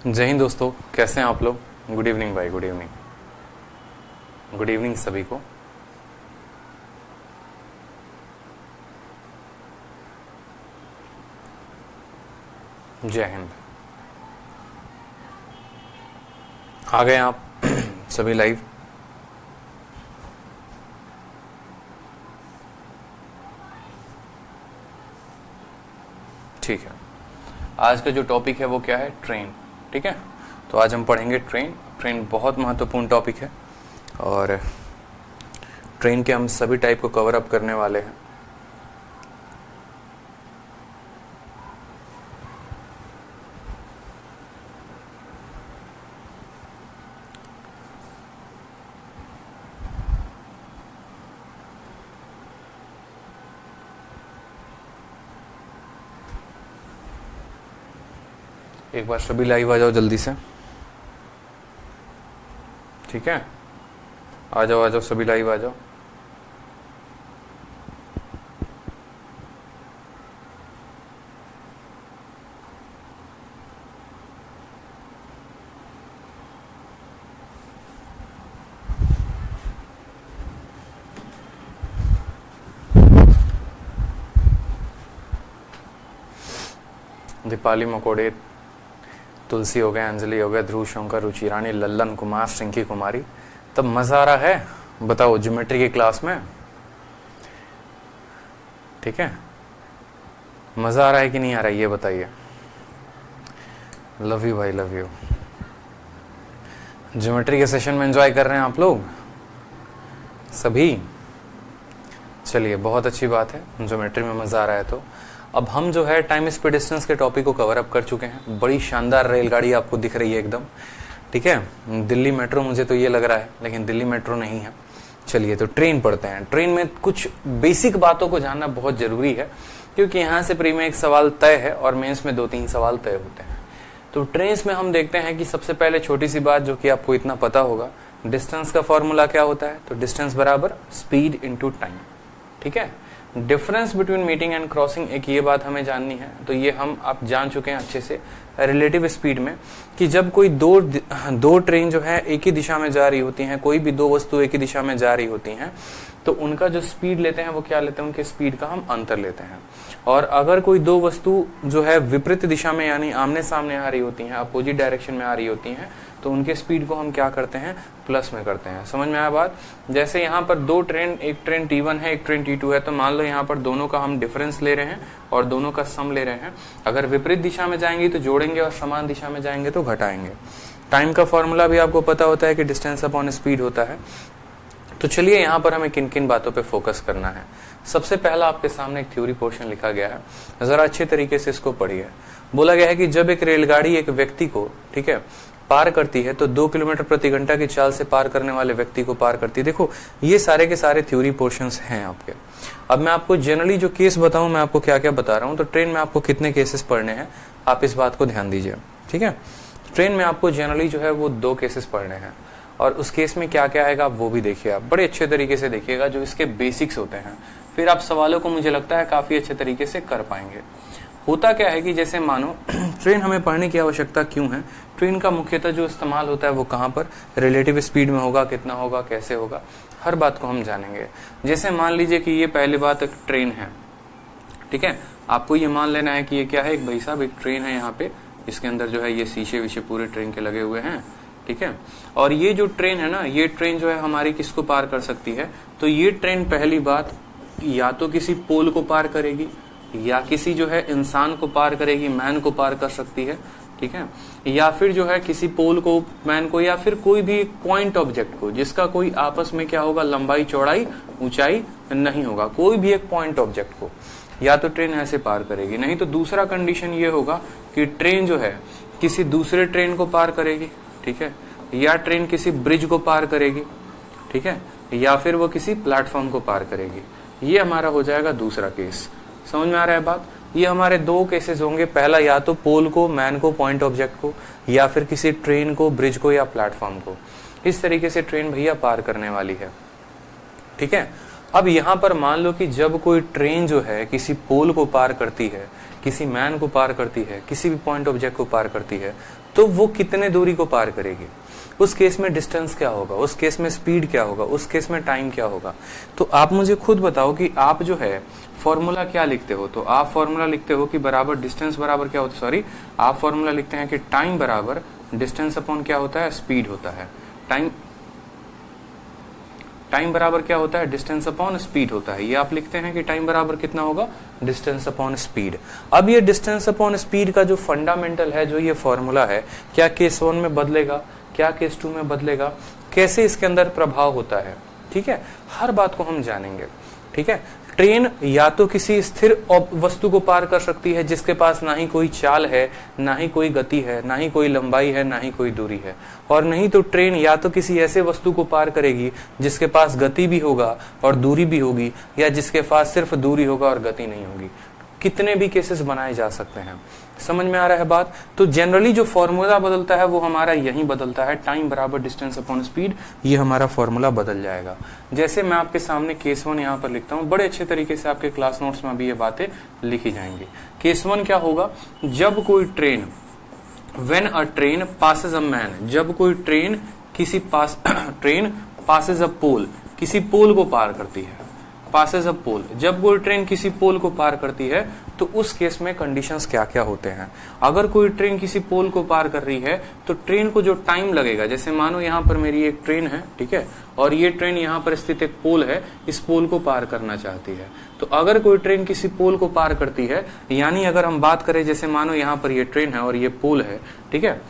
जय हिंद दोस्तों, कैसे हैं आप लोग। गुड इवनिंग भाई, गुड इवनिंग, गुड इवनिंग सभी को। जय हिंद। आ गए आप सभी लाइव। ठीक है, आज का जो टॉपिक है वो क्या है, ट्रेन। ठीक है, तो आज हम पढ़ेंगे ट्रेन। ट्रेन बहुत महत्वपूर्ण टॉपिक है और ट्रेन के हम सभी टाइप को कवर अप करने वाले हैं। एक बार सभी लाइव आ जाओ जल्दी से। ठीक है, आ जाओ सभी लाइव आ जाओ। दीपाली मकोड़े, तुलसी हो गए, अंजलि हो गए, ध्रुव शंकर, रुचि रानी, लल्लन कुमार, श्रृंखी कुमारी। तब मजा आ रहा है, बताओ ज्योमेट्री की क्लास में। ठीक है, मजा आ रहा है कि नहीं आ रहा है, ये बताइए। लव यू भाई, लव यू। ज्योमेट्री के सेशन में एंजॉय कर रहे हैं आप लोग सभी। चलिए, बहुत अच्छी बात है, ज्योमेट्री में मजा आ रहा है। तो अब हम जो है टाइम स्पीड डिस्टेंस के टॉपिक को कवर अप कर चुके हैं। बड़ी शानदार रेलगाड़ी आपको दिख रही है एकदम। ठीक है, दिल्ली मेट्रो मुझे तो ये लग रहा है, लेकिन दिल्ली मेट्रो नहीं है। चलिए, तो ट्रेन पढ़ते हैं। ट्रेन में कुछ बेसिक बातों को जानना बहुत जरूरी है, क्योंकि यहाँ से प्री में एक सवाल तय है और मेंस में 2-3 सवाल तय होते हैं। तो ट्रेन में हम देखते हैं कि सबसे पहले छोटी सी बात जो कि आपको इतना पता होगा, डिस्टेंस का फॉर्मूला क्या होता है। तो डिस्टेंस बराबर स्पीड इंटू टाइम। ठीक है, difference between meeting and crossing, एक ये बात हमें जाननी है। तो ये हम आप जान चुके हैं अच्छे से रिलेटिव स्पीड में, कि जब कोई दो ट्रेन जो है एक ही दिशा में जा रही होती हैं, कोई भी दो वस्तु एक ही दिशा में जा रही होती हैं, तो उनका जो स्पीड लेते हैं वो क्या लेते हैं, उनके स्पीड का हम अंतर लेते हैं। और अगर कोई दो वस्तु जो है विपरीत दिशा में यानी आमने सामने आ रही होती हैं, अपोजिट डायरेक्शन में आ रही होती हैं, तो उनके स्पीड को हम क्या करते हैं, प्लस में करते हैं। समझ में आया बात। जैसे यहाँ पर दो ट्रेन, एक ट्रेन T1 है, एक ट्रेन T2 है, तो मान लो यहाँ पर दोनों का हम डिफरेंस ले रहे हैं और दोनों का सम ले रहे हैं। अगर विपरीत दिशा में जाएंगे तो जोड़ेंगे और समान दिशा में जाएंगे तो घटाएंगे। टाइम का फॉर्मूला भी आपको पता होता है कि डिस्टेंस अपॉन स्पीड होता है। तो चलिए, यहाँ पर हमें किन किन बातों पे फोकस करना है। सबसे पहला आपके सामने एक थ्योरी पोर्शन लिखा गया है, जरा अच्छे तरीके से इसको पढ़िए। बोला गया है कि जब एक रेलगाड़ी एक व्यक्ति को, ठीक है, पार करती है तो 2 किलोमीटर प्रति घंटा की चाल से पार करने वाले व्यक्ति को पार करती है। देखो, ये सारे के सारे थ्योरी पोर्शंस हैं आपके। अब मैं आपको जनरली जो केस बताऊं, मैं आपको क्या क्या बता रहा हूं। तो ट्रेन में आपको कितने केसेस पढ़ने हैं, आप इस बात को ध्यान दीजिए। ठीक है, ट्रेन में आपको जनरली जो है वो 2 केसेस पढ़ने हैं, और उस केस में क्या क्या आएगा वो भी देखिए। आप बड़े अच्छे तरीके से देखिएगा, जो इसके बेसिक्स होते हैं, फिर आप सवालों को मुझे लगता है काफी अच्छे तरीके से कर पाएंगे। होता क्या है कि जैसे मानो ट्रेन हमें पढ़ने की आवश्यकता क्यों है, ट्रेन का मुख्यतः जो इस्तेमाल होता है वो कहाँ पर, रिलेटिव स्पीड में होगा, कितना होगा, कैसे होगा, हर बात को हम जानेंगे। जैसे मान लीजिए कि ये पहली बात एक ट्रेन है। ठीक है, आपको ये मान लेना है कि ये क्या है, एक भाई साहब एक ट्रेन है यहाँ पे, इसके अंदर जो है ये शीशे विशे पूरे ट्रेन के लगे हुए हैं। ठीक है, और ये जो ट्रेन है ना, ये ट्रेन जो है हमारी किसको पार कर सकती है, तो ये ट्रेन पहली बात या तो किसी पोल को पार करेगी, या किसी जो है इंसान को पार करेगी, मैन को पार कर सकती है। ठीक है, या फिर जो है किसी पोल को, मैन को, या फिर कोई भी पॉइंट ऑब्जेक्ट को जिसका कोई आपस में क्या होगा, लंबाई चौड़ाई ऊंचाई नहीं होगा, कोई भी एक पॉइंट ऑब्जेक्ट को या तो ट्रेन ऐसे पार करेगी। नहीं तो दूसरा कंडीशन ये होगा कि ट्रेन जो है किसी दूसरे ट्रेन को पार करेगी। ठीक है, या ट्रेन किसी ब्रिज को पार करेगी। ठीक है, या फिर वो किसी प्लेटफॉर्म को पार करेगी। ये हमारा हो जाएगा दूसरा केस। समझ में आ रहा है बात। ये हमारे 2 केसेस होंगे, पहला या तो पोल को, मैन को, पॉइंट ऑब्जेक्ट को, या फिर किसी ट्रेन को, ब्रिज को या प्लेटफॉर्म को। इस तरीके से ट्रेन भैया पार करने वाली है। ठीक है, अब यहां पर मान लो कि जब कोई ट्रेन जो है किसी पोल को पार करती है, किसी मैन को पार करती है, किसी भी पॉइंट ऑब्जेक्ट को पार करती है, तो वो कितने दूरी को पार करेगी? उस केस में डिस्टेंस क्या होगा, उस केस में स्पीड क्या होगा, उस केस में टाइम क्या होगा? तो आप मुझे खुद बताओ कि आप जो है फॉर्मूला क्या लिखते हो? तो आप फॉर्मूला लिखते हो कि बराबर डिस्टेंस बराबर क्या होता है, सॉरी आप फॉर्मूला लिखते हैं कि टाइम बराबर डिस्टेंस अपॉन क्या होता है, स्पीड होता है। टाइम बराबर क्या होता है, डिस्टेंस अपॉन स्पीड होता है। ये आप लिखते हैं कि टाइम बराबर कितना होगा, डिस्टेंस अपॉन स्पीड। अब ये डिस्टेंस अपॉन स्पीड का जो फंडामेंटल है, जो ये फॉर्मूला है, क्या केस 1 में बदलेगा, क्या केस 2 में बदलेगा, कैसे इसके अंदर प्रभाव होता है, ठीक है, हर बात को हम जानेंगे। ठीक है, ट्रेन या तो किसी स्थिर वस्तु को पार कर सकती है जिसके पास ना ही कोई चाल है, ना ही कोई गति है, ना ही कोई लंबाई है, ना ही कोई दूरी है, और नहीं तो ट्रेन या तो किसी ऐसे वस्तु को पार करेगी जिसके पास गति भी होगा और दूरी भी होगी, या जिसके पास सिर्फ दूरी होगा और गति नहीं होगी। कितने भी केसेस बनाए जा सकते हैं। समझ में आ रहा है बात? तो जनरली जो फॉर्मूला बदलता है वो हमारा यही बदलता है, टाइम बराबर डिस्टेंस अपॉन स्पीड, ये हमारा फॉर्मूला बदल जाएगा। जैसे मैं आपके सामने केस 1 यहाँ पर लिखता हूँ, बड़े अच्छे तरीके से आपके क्लास नोट्स में भी ये बातें लिखी जाएंगी। केस 1 क्या होगा, जब कोई train, when a train passes a man, जब कोई ट्रेन किसी ट्रेन पासेस अ पोल, किसी पोल को पार करती है, पासेस अ पोल, जब कोई ट्रेन किसी पोल को पार करती है तो उस केस में कंडीशंस क्या क्या होते हैं। अगर कोई ट्रेन किसी पोल को पार कर रही है तो ट्रेन को जो टाइम लगेगा, जैसे मानो यहाँ पर मेरी एक ट्रेन है, ठीक है, और ये ट्रेन यहाँ पर स्थित एक पोल है, इस पोल को पार करना चाहती है। तो अगर कोई ट्रेन किसी पोल को पार करती है, यानी अगर हम बात करें, जैसे मानो यहाँ पर ये ट्रेन है और ये पोल है, ठीक है,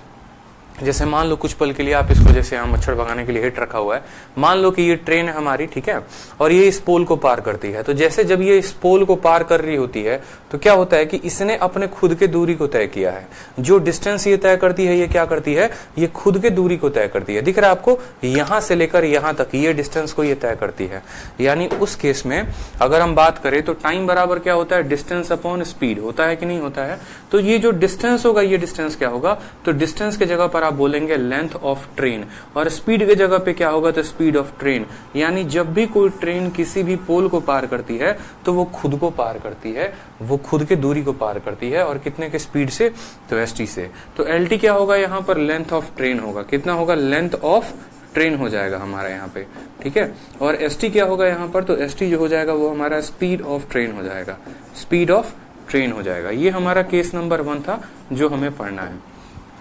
जैसे मान लो कुछ पल के लिए आप इसको, जैसे यहाँ मच्छर भगाने के लिए हिट रखा हुआ है, मान लो कि ये ट्रेन है हमारी, ठीक है, और ये इस पोल को पार करती है। तो जैसे जब ये इस पोल को पार कर रही होती है तो क्या होता है कि इसने अपने खुद के दूरी को तय किया है। जो डिस्टेंस ये तय करती है, ये क्या करती है, ये खुद के दूरी को तय करती है। दिख रहा है आपको, यहां से लेकर यहां तक ये डिस्टेंस को ये तय करती है। यानी उस केस में अगर हम बात करें तो टाइम बराबर क्या होता है, डिस्टेंस अपॉन स्पीड होता है कि नहीं होता है। तो ये जो डिस्टेंस होगा, ये डिस्टेंस क्या होगा, तो डिस्टेंस के जगह पर आप बोलेंगे लेंथ ऑफ ट्रेन, और स्पीड के जगह पे क्या होगा, तो स्पीड ऑफ ट्रेन। यानी जब भी कोई ट्रेन किसी भी पोल को पार करती है तो वो खुद को पार करती है, वो खुद के दूरी को पार करती है, और कितने के स्पीड से, तो एसटी से। तो एलटी क्या होगा, यहाँ पर लेंथ ऑफ ट्रेन होगा, कितना होगा, लेंथ ऑफ ट्रेन हो जाएगा हमारा यहाँ पे, ठीक है। और एसटी क्या होगा यहाँ पर, तो एसटी जो हो जाएगा वो हमारा स्पीड ऑफ ट्रेन हो जाएगा, स्पीड ऑफ ट्रेन हो जाएगा। ये हमारा केस नंबर 1 था जो हमें पढ़ना है,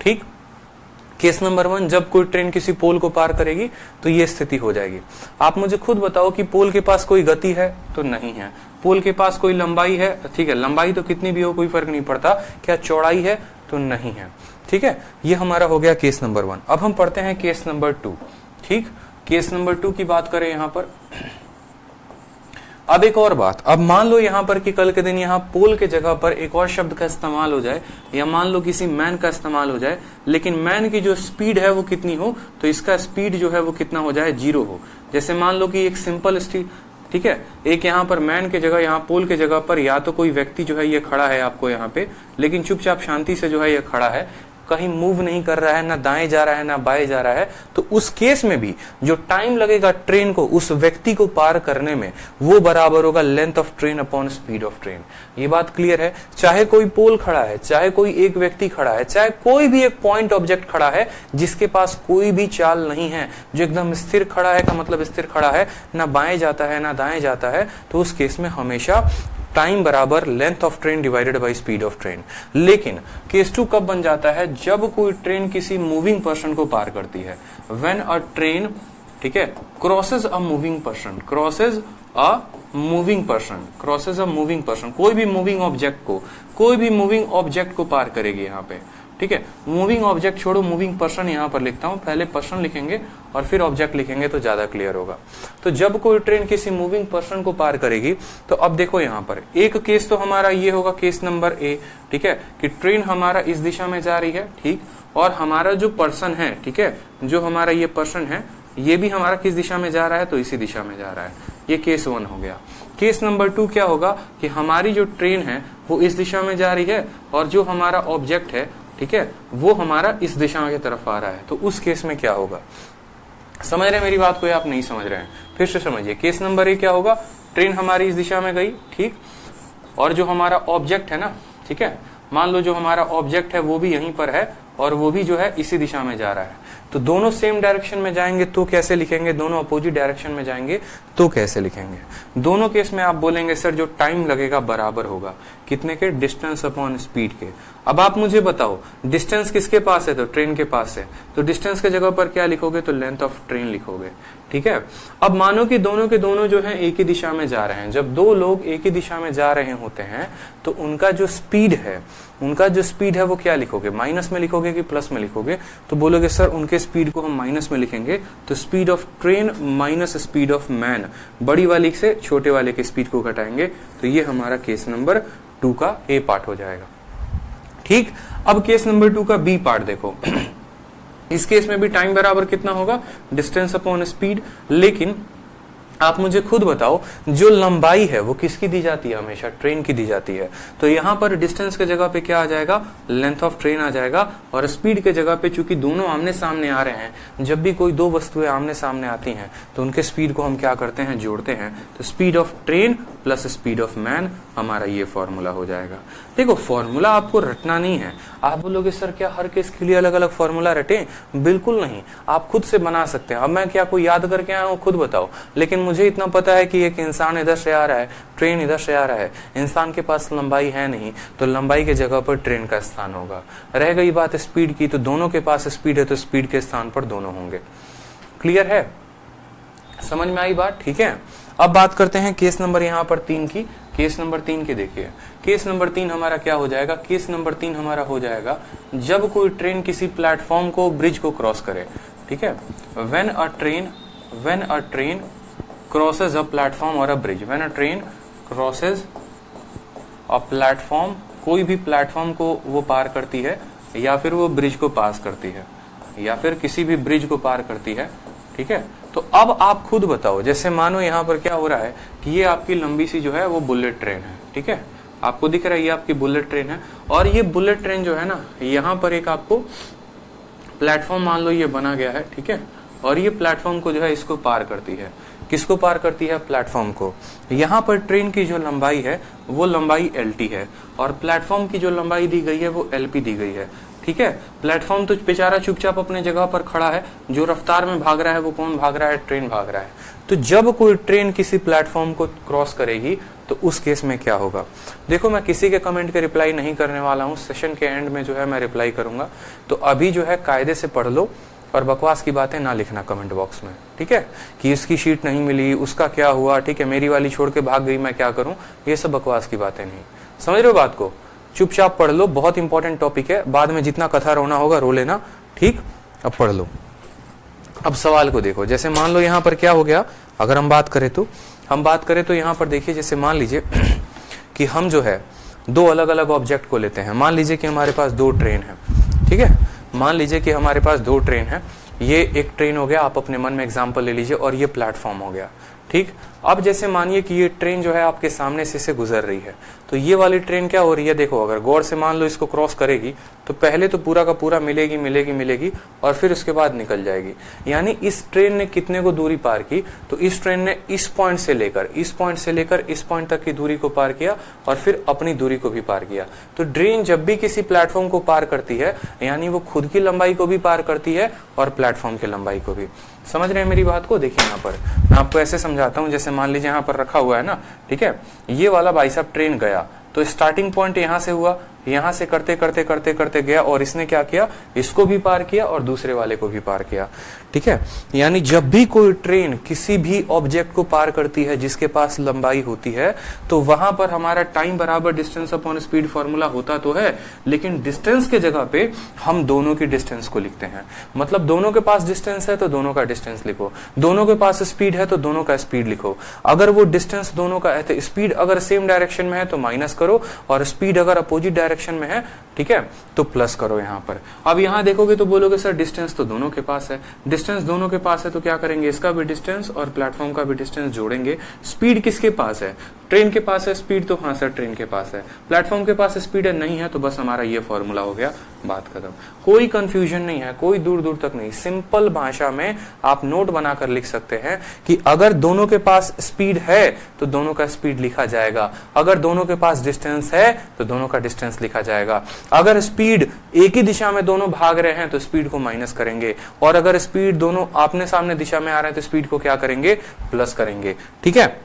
ठीक। केस नंबर 1, जब कोई ट्रेन किसी पोल को पार करेगी तो ये स्थिति हो जाएगी। आप मुझे खुद बताओ कि पोल के पास कोई गति है, तो नहीं है। पोल के पास कोई लंबाई है, ठीक है, लंबाई तो कितनी भी हो कोई फर्क नहीं पड़ता। क्या चौड़ाई है, तो नहीं है, ठीक है। ये हमारा हो गया केस नंबर 1। अब हम पढ़ते हैं केस नंबर 2, ठीक। केस नंबर 2 की बात करें यहां पर। अब एक और बात, अब मान लो यहां पर कि कल के दिन यहां पोल के जगह पर एक और शब्द का इस्तेमाल हो जाए, या मान लो किसी मैन का इस्तेमाल हो जाए, लेकिन मैन की जो स्पीड है वो कितनी हो, तो इसका स्पीड जो है वो कितना हो जाए, 0 हो। जैसे मान लो कि एक सिंपल स्ट्रीट, ठीक है, एक यहाँ पर मैन के जगह, यहाँ पोल के जगह पर या तो कोई व्यक्ति जो है ये खड़ा है आपको यहाँ पे, लेकिन चुपचाप शांति से जो है ये खड़ा है, कहीं मूव नहीं कर रहा है, ना दाएं जा रहा है ना बाएं जा रहा है। तो उस केस में भी जो टाइम लगेगा ट्रेन को उस व्यक्ति को पार करने में, वो बराबर होगा length of train upon speed of train. ये बात क्लियर है। चाहे कोई पोल खड़ा है, चाहे कोई एक व्यक्ति खड़ा है, चाहे कोई भी एक पॉइंट ऑब्जेक्ट खड़ा है जिसके पास कोई भी चाल नहीं है, जो एकदम स्थिर खड़ा है, का मतलब स्थिर खड़ा है, ना बाएं जाता है ना दाएं जाता है, तो उस केस में हमेशा टाइम बराबर length of train divided by speed of train. लेकिन केस 2 कब बन जाता है, जब कोई ट्रेन किसी मूविंग पर्सन को पार करती है। व्हेन अ ट्रेन, ठीक है, crosses a moving person, crosses a moving person, crosses a moving person, कोई भी मूविंग ऑब्जेक्ट को, कोई भी मूविंग ऑब्जेक्ट को पार करेगी यहाँ पे, ठीक है। मूविंग ऑब्जेक्ट छोड़ो, मूविंग पर्सन यहां पर लिखता हूं, पहले पर्सन लिखेंगे और फिर ऑब्जेक्ट लिखेंगे तो ज्यादा क्लियर होगा। तो जब कोई ट्रेन किसी मूविंग पर्सन को पार करेगी, तो अब देखो यहां पर एक केस तो हमारा ये होगा, केस नंबर ए, ठीक है, कि ट्रेन हमारा इस दिशा में जा रही है, ठीक, और हमारा जो पर्सन है, ठीक है, जो हमारा ये पर्सन है, ये भी हमारा किस दिशा में जा रहा है, तो इसी दिशा में जा रहा है। ये केस 1 हो गया। केस नंबर 2 क्या होगा कि हमारी जो ट्रेन है वो इस दिशा में जा रही है, और जो हमारा ऑब्जेक्ट है, ठीक है, वो हमारा इस दिशा की तरफ आ रहा है। तो उस केस में क्या होगा, समझ रहे हैं मेरी बात को या आप नहीं समझ रहे हैं? फिर से समझिए, केस नंबर 1 क्या होगा, ट्रेन हमारी इस दिशा में गई, ठीक, और जो हमारा ऑब्जेक्ट है ना, ठीक है, मान लो जो हमारा ऑब्जेक्ट है वो भी यहीं पर है और वो भी जो है इसी दिशा में जा रहा है, तो दोनों सेम डायरेक्शन में जाएंगे तो कैसे लिखेंगे, दोनों अपोजिट डायरेक्शन में जाएंगे तो कैसे लिखेंगे? दोनों केस में आप बोलेंगे सर जो टाइम लगेगा बराबर होगा कितने के, डिस्टेंस अपॉन स्पीड के। अब आप मुझे बताओ डिस्टेंस किसके पास है, तो ट्रेन के पास है, तो डिस्टेंस के जगह पर क्या लिखोगे, तो लेंथ ऑफ ट्रेन लिखोगे, ठीक है। अब मानो कि दोनों के दोनों जो है एक ही दिशा में जा रहे हैं, जब दो लोग एक ही दिशा में जा रहे होते हैं तो उनका जो स्पीड है वो क्या लिखोगे, माइनस में लिखोगे कि प्लस में लिखोगे? तो बोलोगे सर उनके स्पीड को हम माइनस में लिखेंगे, तो speed of train minus speed of man, बड़ी वाली से छोटे वाले के स्पीड को घटाएंगे, तो ये हमारा केस नंबर 2 का ए पार्ट हो जाएगा, ठीक। अब केस नंबर 2 का बी पार्ट देखो इस केस में भी टाइम बराबर कितना होगा, डिस्टेंस अपॉन स्पीड, लेकिन आप मुझे खुद बताओ जो लंबाई है वो किसकी दी जाती है, हमेशा ट्रेन की दी जाती है, तो यहां पर डिस्टेंस के जगह पे क्या आ जाएगा, लेंथ ऑफ ट्रेन आ जाएगा, और स्पीड के जगह पे चूंकि दोनों आमने सामने आ रहे हैं, जब भी कोई दो वस्तुएं आमने सामने आती हैं तो उनके स्पीड को हम क्या करते हैं, जोड़ते हैं, तो speed of train plus speed of man, हमारा ये फॉर्मूला हो जाएगा। देखो फॉर्मूला आपको रटना नहीं है, आप बोलोगे सर क्या हर केस के लिए अलग अलग फॉर्मूला रटे, बिल्कुल नहीं, आप खुद से बना सकते हैं। अब मैं क्या कोई याद करके आया हूं, खुद बताओ, लेकिन मुझे इतना पता है कि एक इंसान इधर से आ रहा है, ट्रेन इधर से आ रहा है, इंसान के पास लंबाई है नहीं, तो लंबाई के जगह पर ट्रेन का स्थान होगा। रह गई बात स्पीड की, तो दोनों के पास स्पीड है तो स्पीड के स्थान पर दोनों होंगे। क्लियर है, समझ में आई बात, ठीक है। अब बात करते हैं केस नंबर यहाँ पर 3 की। केस नंबर 3 की देखिए, केस नंबर 3 हमारा क्या हो जाएगा, केस नंबर 3 हमारा हो जाएगा जब कोई ट्रेन किसी प्लेटफॉर्म को, ब्रिज को क्रॉस करे, ठीक है। When a train crosses a platform or a bridge, when a train crosses a platform, कोई भी प्लेटफॉर्म को वो पार करती है, या फिर वो ब्रिज को पास करती है, या फिर किसी भी ब्रिज को पार करती है, ठीक है। तो अब आप खुद बताओ, जैसे मानो यहाँ पर क्या हो रहा है कि ये आपकी लंबी सी जो है वो बुलेट ट्रेन है, ठीक है, आपको दिख रहा है ये आपकी बुलेट ट्रेन है, और ये बुलेट ट्रेन जो है ना, यहाँ पर एक आपको प्लेटफॉर्म मान लो ये बना गया है, ठीक है, और ये प्लेटफॉर्म को जो है इसको पार करती है, किसको पार करती है, प्लेटफॉर्म को। यहाँ पर ट्रेन की जो लंबाई है वो लंबाई LT है, और प्लेटफॉर्म की जो लंबाई दी गई है वो LP दी गई है, ठीक है। प्लेटफॉर्म तो बेचारा चुपचाप अपने जगह पर खड़ा है, जो रफ्तार में भाग रहा है वो कौन भाग रहा है, ट्रेन भाग रहा है। तो जब कोई ट्रेन किसी प्लेटफॉर्म को क्रॉस करेगी तो उस केस में क्या होगा, देखो मैं किसी के कमेंट के रिप्लाई नहीं करने वाला हूं, सेशन के एंड में जो है मैं रिप्लाई करूंगा, तो अभी जो है कायदे से पढ़ लो और बकवास की बातें ना लिखना कमेंट बॉक्स में, ठीक है, कि इसकी शीट नहीं मिली, उसका क्या हुआ, ठीक है, मेरी वाली छोड़ के भाग गई, मैं क्या करूं, ये सब बकवास की बातें नहीं। समझ रहे हो बात को, चुपचाप पढ़ लो, बहुत इंपॉर्टेंट टॉपिक है, बाद में जितना कथा रोना होगा रो लेना, ठीक। अब पढ़ लो। अब सवाल को देखो, जैसे मान लो यहाँ पर क्या हो गया, अगर हम बात करें तो यहाँ पर देखिए, जैसे मान लीजिए कि हम जो है दो अलग अलग ऑब्जेक्ट को लेते हैं, मान लीजिए कि हमारे पास 2 ट्रेन है, ठीक है, मान लीजिए कि हमारे पास 2 ट्रेन है, ये एक ट्रेन हो गया, आप अपने मन में एग्जाम्पल ले लीजिए, और ये प्लेटफॉर्म हो गया, ठीक। अब जैसे मानिए कि ये ट्रेन जो है आपके सामने से गुजर रही है, तो ये वाली ट्रेन क्या हो रही है, देखो अगर गौर से मान लो इसको क्रॉस करेगी तो पहले तो पूरा का पूरा मिलेगी और फिर उसके बाद निकल जाएगी। यानी इस ट्रेन ने कितने को दूरी पार की, तो इस ट्रेन ने इस पॉइंट से लेकर इस पॉइंट तक की दूरी को पार किया और फिर अपनी दूरी को भी पार किया। तो ट्रेन जब भी किसी प्लेटफॉर्म को पार करती है यानी वो खुद की लंबाई को भी पार करती है और प्लेटफॉर्म की लंबाई को भी। समझ रहे हैं मेरी बात को? देखिए यहाँ पर मैं आपको ऐसे समझाता हूँ, जैसे मान लीजिए यहाँ पर रखा हुआ है ना, ठीक है, ये वाला भाई साहब ट्रेन गया तो स्टार्टिंग पॉइंट यहां से हुआ, यहां से करते गया और इसने क्या किया, इसको भी पार किया और दूसरे वाले को भी पार किया, ठीक है। यानी जब भी कोई ट्रेन किसी भी ऑब्जेक्ट को पार करती है जिसके पास लंबाई होती है तो वहां पर हमारा टाइम बराबर डिस्टेंस अपॉन स्पीड फॉर्मूला होता तो है, लेकिन डिस्टेंस के जगह पे हम दोनों की डिस्टेंस को लिखते हैं। मतलब दोनों के पास डिस्टेंस है तो दोनों का डिस्टेंस लिखो, दोनों के पास स्पीड है तो दोनों का स्पीड लिखो। अगर वो डिस्टेंस दोनों का है तो स्पीड अगर सेम डायरेक्शन में है तो माइनस करो और स्पीड अगर अपोजिट डायरेक्शन में है, ठीक है, तो प्लस करो यहाँ पर। अब यहाँ देखोगे तो बोलोगे सर डिस्टेंस तो दोनों के पास है, डिस्टेंस दोनों के पास है तो क्या करेंगे, इसका भी डिस्टेंस और प्लेटफॉर्म का भी डिस्टेंस जोड़ेंगे। स्पीड किसके पास है, ट्रेन के पास है स्पीड, तो हाँ सर ट्रेन के पास है। प्लेटफॉर्म के पास स्पीड है नहीं है तो बस हमारा ये फॉर्मूला हो गया बात खत्म। कोई कंफ्यूजन नहीं है, कोई दूर दूर तक नहीं। सिंपल भाषा में आप नोट बनाकर लिख सकते हैं कि अगर दोनों के पास स्पीड है तो दोनों का स्पीड लिखा जाएगा, अगर दोनों के पास डिस्टेंस है तो दोनों का डिस्टेंस लिखा जाएगा। अगर स्पीड एक ही दिशा में दोनों भाग रहे हैं तो स्पीड को माइनस करेंगे, और अगर स्पीड दोनों आमने सामने दिशा में आ रहे हैं तो स्पीड को क्या करेंगे, प्लस करेंगे। ठीक है,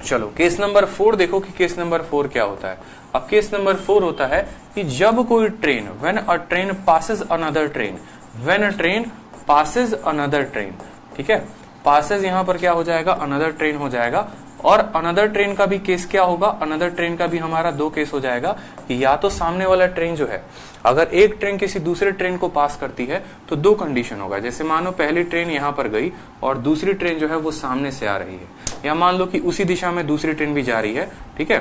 चलो केस नंबर 4 देखो कि केस नंबर 4 क्या होता है। अब केस नंबर 4 होता है कि जब कोई train, when a train passes another train, when a train passes another train, ठीक है, पासेस यहां पर क्या हो जाएगा, अनदर ट्रेन हो जाएगा। और अनदर ट्रेन का भी केस क्या होगा, अनदर ट्रेन का भी हमारा 2 केस हो जाएगा कि या तो सामने वाला ट्रेन जो है, अगर एक ट्रेन किसी दूसरे ट्रेन को पास करती है तो 2 कंडीशन होगा। जैसे मान लो पहली ट्रेन यहां पर गई और दूसरी ट्रेन जो है वो सामने से आ रही है, या मान लो कि उसी दिशा में दूसरी ट्रेन भी जा रही है। ठीक है,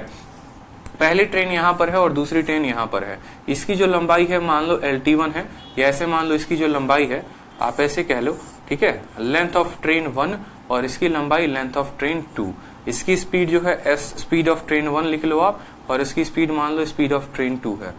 पहली ट्रेन यहां पर है और दूसरी ट्रेन यहां पर है, इसकी जो लंबाई है मान लो LT1 है, या ऐसे मान लो इसकी जो लंबाई है आप ऐसे कह लो, ठीक है, लेंथ ऑफ ट्रेन 1 और इसकी लंबाई लेंथ ऑफ ट्रेन 2। इसकी स्पीड जो है S स्पीड ऑफ ट्रेन 1 लिख लो आप, और इसकी स्पीड मान लो स्पीड ऑफ ट्रेन 2 है।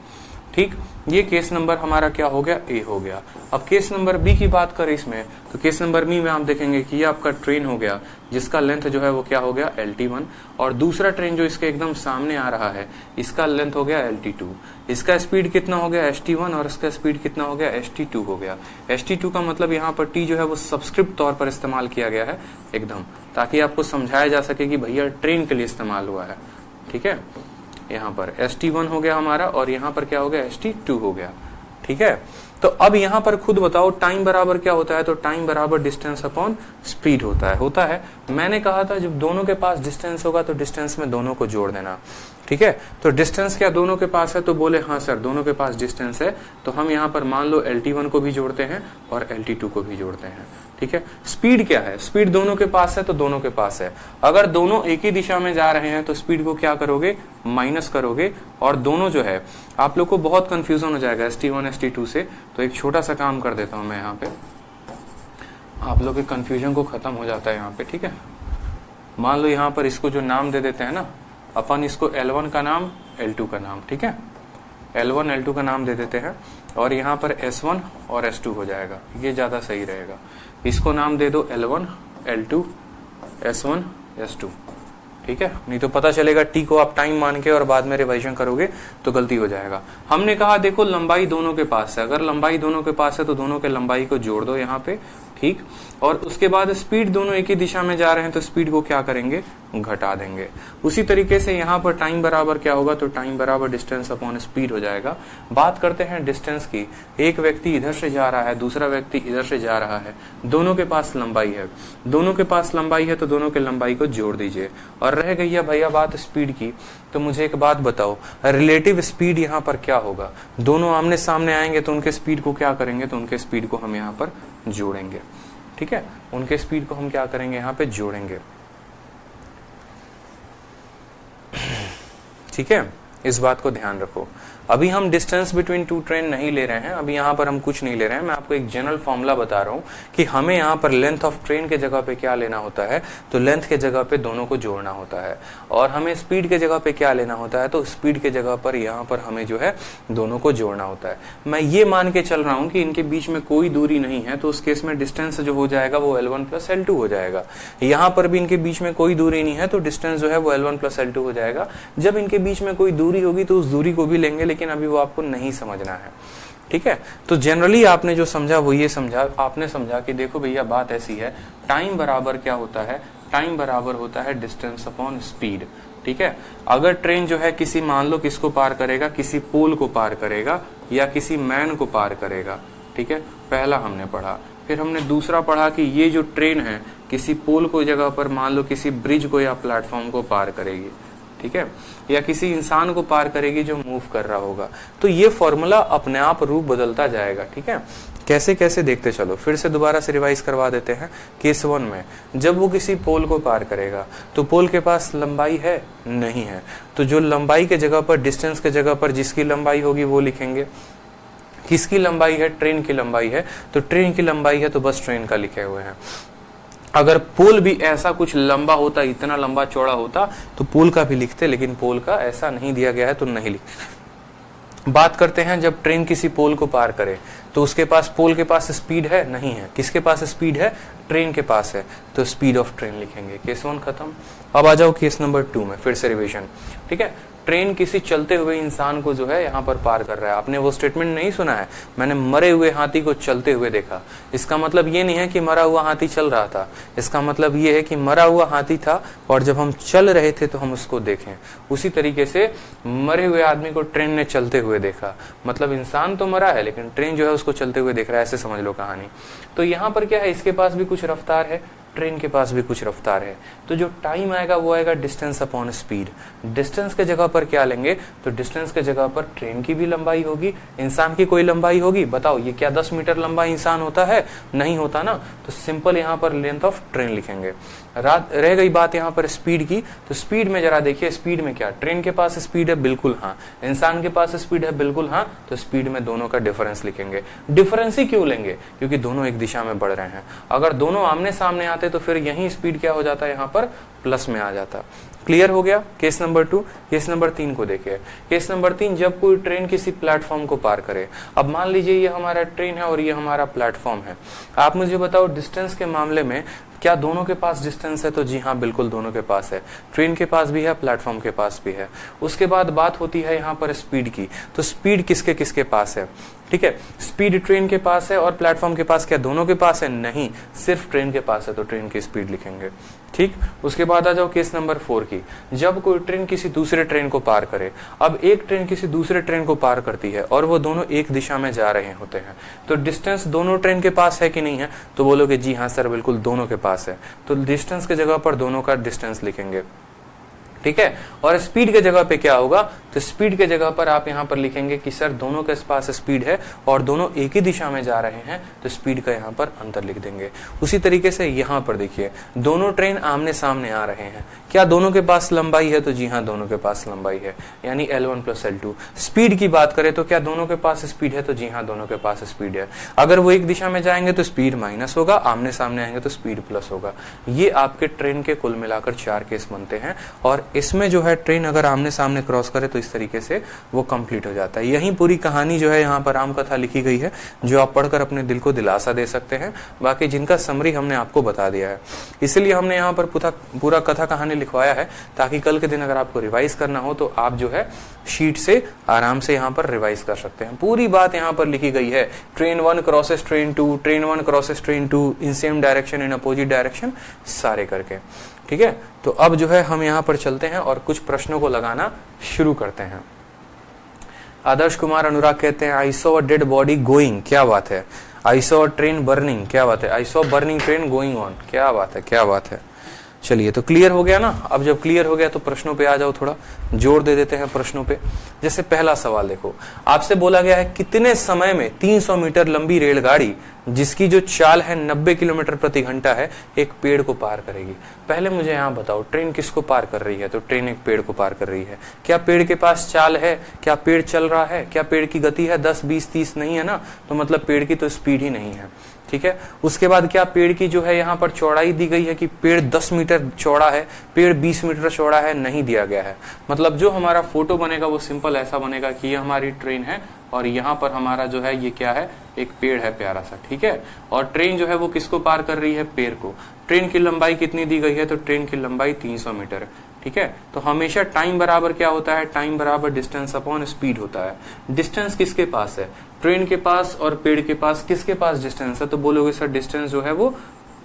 ठीक, ये केस नंबर हमारा क्या हो गया, A हो गया। अब केस नंबर B की बात करें इसमें, तो केस नंबर B में आप देखेंगे कि ये आपका ट्रेन हो गया जिसका लेंथ जो है वो क्या हो गया, LT1, और दूसरा ट्रेन जो इसके एकदम सामने आ रहा है इसका लेंथ हो गया LT2। इसका स्पीड कितना हो गया, ST1, और इसका स्पीड कितना हो गया, ST2 हो गया। ST2 का मतलब यहाँ पर T जो है वो सब्सक्रिप्ट तौर पर इस्तेमाल किया गया है एकदम, ताकि आपको समझाया जा सके कि भैया ट्रेन के लिए इस्तेमाल हुआ है। ठीक है, यहाँ पर ST1 हो गया हमारा, और यहाँ पर क्या हो गया, ST2 हो गया। ठीक है, तो अब यहाँ पर खुद बताओ टाइम बराबर क्या होता है, तो टाइम बराबर डिस्टेंस अपॉन स्पीड होता है। मैंने कहा था जब दोनों के पास डिस्टेंस होगा तो डिस्टेंस में दोनों को जोड़ देना। ठीक है, तो डिस्टेंस क्या दोनों के पास है, तो बोले हाँ सर दोनों के पास डिस्टेंस है, तो हम यहाँ पर मान लो LT1 को भी जोड़ते हैं और LT2 को भी जोड़ते हैं। ठीक है, स्पीड क्या है, स्पीड दोनों के पास है तो दोनों के पास है। अगर दोनों एक ही दिशा में जा रहे हैं तो स्पीड को क्या करोगे, माइनस करोगे, और दोनों जो है आप लोग को बहुत कंफ्यूजन हो जाएगा ST1 ST2 से। तो एक छोटा सा काम कर देता हूं मैं यहाँ पे, आप लोग के कंफ्यूजन को खत्म हो जाता है यहाँ पे। ठीक है, मान लो यहाँ पर इसको जो नाम दे देते हैं ना अपन, इसको L1 का नाम, L2 का नाम। ठीक है, L1 L2 का नाम दे देते हैं, और यहाँ पर S1 और S2 हो जाएगा, ये ज्यादा सही रहेगा। इसको नाम दे दो L1 L2 S1 S2। ठीक है, नहीं तो पता चलेगा T को आप टाइम मान के और बाद में रिवाइजन करोगे तो गलती हो जाएगा। हमने कहा देखो लंबाई दोनों के पास है, अगर लंबाई दोनों के पास है तो दोनों के लंबाई को जोड़ दो यहाँ पे। ठीक, और उसके बाद स्पीड दोनों एक ही दिशा में जा रहे हैं तो स्पीड को क्या करेंगे, घटा देंगे। उसी तरीके से यहाँ पर टाइम बराबर क्या होगा, तो टाइम बराबर डिस्टेंस अपॉन स्पीड हो जाएगा। बात करते हैं डिस्टेंस की, एक व्यक्ति इधर से जा रहा है, दूसरा व्यक्ति इधर से जा रहा है, दोनों के पास लंबाई है, दोनों के पास लंबाई है तो दोनों के लंबाई को जोड़ दीजिए। और रह गई है भैया बात स्पीड की, तो मुझे एक बात बताओ, रिलेटिव स्पीड यहाँ पर क्या होगा, दोनों आमने सामने आएंगे तो उनके स्पीड को क्या करेंगे, तो उनके स्पीड को हम यहाँ पर जोड़ेंगे। ठीक है, उनके स्पीड को हम क्या करेंगे, यहाँ पे जोड़ेंगे। ठीक है, इस बात को ध्यान रखो। अभी हम डिस्टेंस बिटवीन टू ट्रेन नहीं ले रहे हैं, अभी यहाँ पर हम कुछ नहीं ले रहे हैं। मैं आपको एक जनरल फॉर्मूला बता रहा हूँ कि हमें यहाँ पर लेंथ ऑफ ट्रेन के जगह पे क्या लेना होता है, तो लेंथ के जगह पे दोनों को जोड़ना होता है। और हमें स्पीड के जगह पे क्या लेना होता है, तो स्पीड के जगह पर यहाँ पर हमें जो है दोनों को जोड़ना होता है। मैं ये मान के चल रहा हूँ कि इनके बीच में कोई दूरी नहीं है, तो उस केस में डिस्टेंस जो हो जाएगा वो L1 प्लस L2 हो जाएगा। यहाँ पर भी इनके बीच में कोई दूरी नहीं है तो डिस्टेंस जो है वो L1 प्लस L2 हो जाएगा। जब इनके बीच में कोई दूरी होगी तो उस दूरी को भी लेंगे, लेकिन अभी वो आपको नहीं समझना है। ठीक है, तो जनरली आपने जो समझा वो ये समझा, आपने समझा कि देखो भैया बात ऐसी है, टाइम बराबर क्या होता है, टाइम बराबर होता है डिस्टेंस अपॉन स्पीड। ठीक है, अगर ट्रेन जो है किसी, मान लो किसको पार करेगा, किसी पोल को पार करेगा या किसी मैन को पार करेगा। ठीक है, पहला हमने पढ़ा, फिर हमने दूसरा पढ़ा कि ये जो ट्रेन है किसी पोल को जगह पर मान लो किसी ब्रिज को या प्लेटफॉर्म को पार करेगी। ठीक है, या किसी इंसान को पार करेगी जो मूव कर रहा होगा। तो ये फॉर्मूला अपने आप रूप बदलता जाएगा। ठीक है, कैसे कैसे देखते चलो, फिर से दोबारा से रिवाइज करवा देते हैं। केस 1 में जब वो किसी पोल को पार करेगा तो पोल के पास लंबाई है, नहीं है, तो जो लंबाई के जगह पर, डिस्टेंस के जगह पर जिसकी लंबाई होगी वो लिखेंगे। किसकी लंबाई है, ट्रेन की लंबाई है, तो ट्रेन की लंबाई है तो बस ट्रेन का लिखे हुए हैं। अगर पोल भी ऐसा कुछ लंबा होता, इतना लंबा चौड़ा होता तो पोल का भी लिखते, लेकिन पोल का ऐसा नहीं दिया गया है तो नहीं लिखते। बात करते हैं जब ट्रेन किसी पोल को पार करे तो उसके पास, पोल के पास स्पीड है? नहीं है। किसके पास स्पीड है? ट्रेन के पास है, तो स्पीड ऑफ ट्रेन लिखेंगे। केस 1 खत्म। अब आ जाओ केस नंबर 2 में, फिर से रिवीजन। ठीक है, ट्रेन किसी चलते हुए इंसान को जो है यहाँ पर पार कर रहा है। आपने वो स्टेटमेंट नहीं सुना है, मैंने मरे हुए हाथी को चलते हुए देखा। इसका मतलब ये नहीं है कि मरा हुआ हाथी चल रहा था, इसका मतलब ये है कि मरा हुआ हाथी था और जब हम चल रहे थे तो हम उसको देखें। उसी तरीके से मरे हुए आदमी को ट्रेन ने चलते हुए देखा, मतलब इंसान तो मरा है लेकिन ट्रेन जो है उसको चलते हुए देख रहा है, ऐसे समझ लो कहानी। तो यहाँ पर क्या है, इसके पास भी कुछ रफ्तार है, ट्रेन के पास भी कुछ रफ्तार है, तो जो टाइम आएगा वो आएगा डिस्टेंस अपॉन स्पीड। डिस्टेंस के जगह पर क्या लेंगे, तो डिस्टेंस के जगह पर ट्रेन की भी लंबाई होगी, इंसान की कोई लंबाई होगी। बताओ ये क्या 10 मीटर लंबा इंसान होता है? नहीं होता ना, तो सिंपल यहाँ पर लेंथ ऑफ ट्रेन लिखेंगे। रह गई बात यहाँ पर स्पीड की, तो स्पीड में जरा देखिए, स्पीड में क्या ट्रेन के पास स्पीड है? बिल्कुल हाँ। इंसान के पास स्पीड है? बिल्कुल हाँ। तो स्पीड में दोनों का डिफरेंस लिखेंगे। डिफरेंस ही क्यों लेंगे? क्योंकि दोनों एक दिशा में बढ़ रहे हैं। अगर दोनों आमने सामने आते तो फिर यही स्पीड क्या हो जाता है, यहाँ पर प्लस में आ जाता। क्लियर हो गया केस नंबर 2। केस नंबर 3 को देखिए। केस नंबर 3, जब कोई ट्रेन किसी प्लेटफॉर्म को पार करे। अब मान लीजिए ये हमारा ट्रेन है और ये हमारा प्लेटफॉर्म है। आप मुझे बताओ डिस्टेंस के मामले में क्या दोनों के पास डिस्टेंस है? तो जी हाँ, बिल्कुल दोनों के पास है। ट्रेन के पास भी है, प्लेटफॉर्म के पास भी है। उसके बाद बात होती है यहाँ पर स्पीड की, तो स्पीड किसके किसके पास है? ठीक है, स्पीड ट्रेन के पास है और प्लेटफॉर्म के पास। क्या दोनों के पास है? नहीं, सिर्फ ट्रेन के पास है, तो ट्रेन की स्पीड लिखेंगे। ठीक, उसके बाद आ जाओ केस नंबर 4 की। जब कोई ट्रेन किसी दूसरे ट्रेन को पार करे। अब एक ट्रेन किसी दूसरे ट्रेन को पार करती है और वो दोनों एक दिशा में जा रहे होते हैं, तो डिस्टेंस दोनों ट्रेन के पास है कि नहीं है? तो बोलोगे जी हाँ सर, बिल्कुल दोनों के पास है, तो डिस्टेंस के जगह पर दोनों का डिस्टेंस लिखेंगे। ठीक है, और स्पीड के जगह पे क्या होगा, तो स्पीड के जगह पर आप यहाँ पर लिखेंगे कि सर दोनों के पास स्पीड है और दोनों एक ही दिशा में जा रहे हैं, तो स्पीड का यहाँ पर अंतर लिख देंगे। उसी तरीके से यहाँ पर देखिए, दोनों ट्रेन आमने सामने आ रहे हैं। क्या दोनों के पास लंबाई है? तो जी हाँ, दोनों के पास लंबाई है, यानी L1 + L2। स्पीड की बात करें तो क्या दोनों के पास स्पीड है? तो जी हाँ, दोनों के पास स्पीड है। अगर वो एक दिशा में जाएंगे तो स्पीड माइनस होगा, आमने सामने आएंगे तो स्पीड प्लस होगा। ये आपके ट्रेन के कुल मिलाकर 4 केस बनते हैं और इसमें जो है ट्रेन अगर आमने सामने क्रॉस करे तो इस तरीके से वो कंप्लीट हो जाता है। यही पूरी कहानी जो है यहाँ पर राम कथा लिखी गई है, जो आप पढ़कर अपने दिल को दिलासा दे सकते हैं। बाकी जिनका समरी हमने आपको बता दिया है, इसलिए हमने यहाँ पर पूरा कथा कहानी लिखवाया है, ताकि कल के दिन अगर आपको रिवाइज करना हो तो आप जो है शीट से आराम से यहाँ पर रिवाइज कर सकते हैं। पूरी बात यहाँ पर लिखी गई है, train 1 crosses train 2, train 1 crosses train 2 in same direction, in opposite direction, सारे करके। ठीक है, तो अब जो है हम यहाँ पर चलते हैं और कुछ प्रश्नों को लगाना शुरू करते हैं। आदर्श कुमार अनुराग कहते हैं I saw a dead body going, क्या बात है। I saw a train burning, क्या बात है। I saw burning train going on, क्या बात है, क्या बात है। चलिए, तो क्लियर हो गया ना। अब जब क्लियर हो गया तो प्रश्नों पे आ जाओ, थोड़ा जोर दे देते हैं प्रश्नों पे। जैसे पहला सवाल देखो, आपसे बोला गया है कितने समय में 300 मीटर लंबी रेलगाड़ी जिसकी जो चाल है 90 किलोमीटर प्रति घंटा है, एक पेड़ को पार करेगी। पहले मुझे यहाँ बताओ, ट्रेन किसको पार कर रही है? तो ट्रेन एक पेड़ को पार कर रही है। क्या पेड़ के पास चाल है? क्या पेड़ चल रहा है? क्या पेड़ की गति है 10, 20, 30? नहीं है ना, तो मतलब पेड़ की तो स्पीड ही नहीं है। ठीक है, उसके बाद क्या पेड़ की जो है यहाँ पर चौड़ाई दी गई है कि पेड़ 10 मीटर चौड़ा है, पेड़ 20 मीटर चौड़ा है? नहीं दिया गया है। मतलब जो हमारा फोटो बनेगा वो सिंपल ऐसा बनेगा कि ये हमारी ट्रेन है और यहाँ पर हमारा जो है ये क्या है, एक पेड़ है प्यारा सा। ठीक है, और ट्रेन जो है वो किसको पार कर रही है? पेड़ को। ट्रेन की लंबाई कितनी दी गई है? तो ट्रेन की लंबाई 300 मीटर। ठीक है, तो हमेशा टाइम बराबर क्या होता है? टाइम बराबर डिस्टेंस अपॉन स्पीड होता है। डिस्टेंस किसके पास है? ट्रेन के पास और पेड़ के पास। किसके पास डिस्टेंस है? तो बोलोगे सर डिस्टेंस जो है वो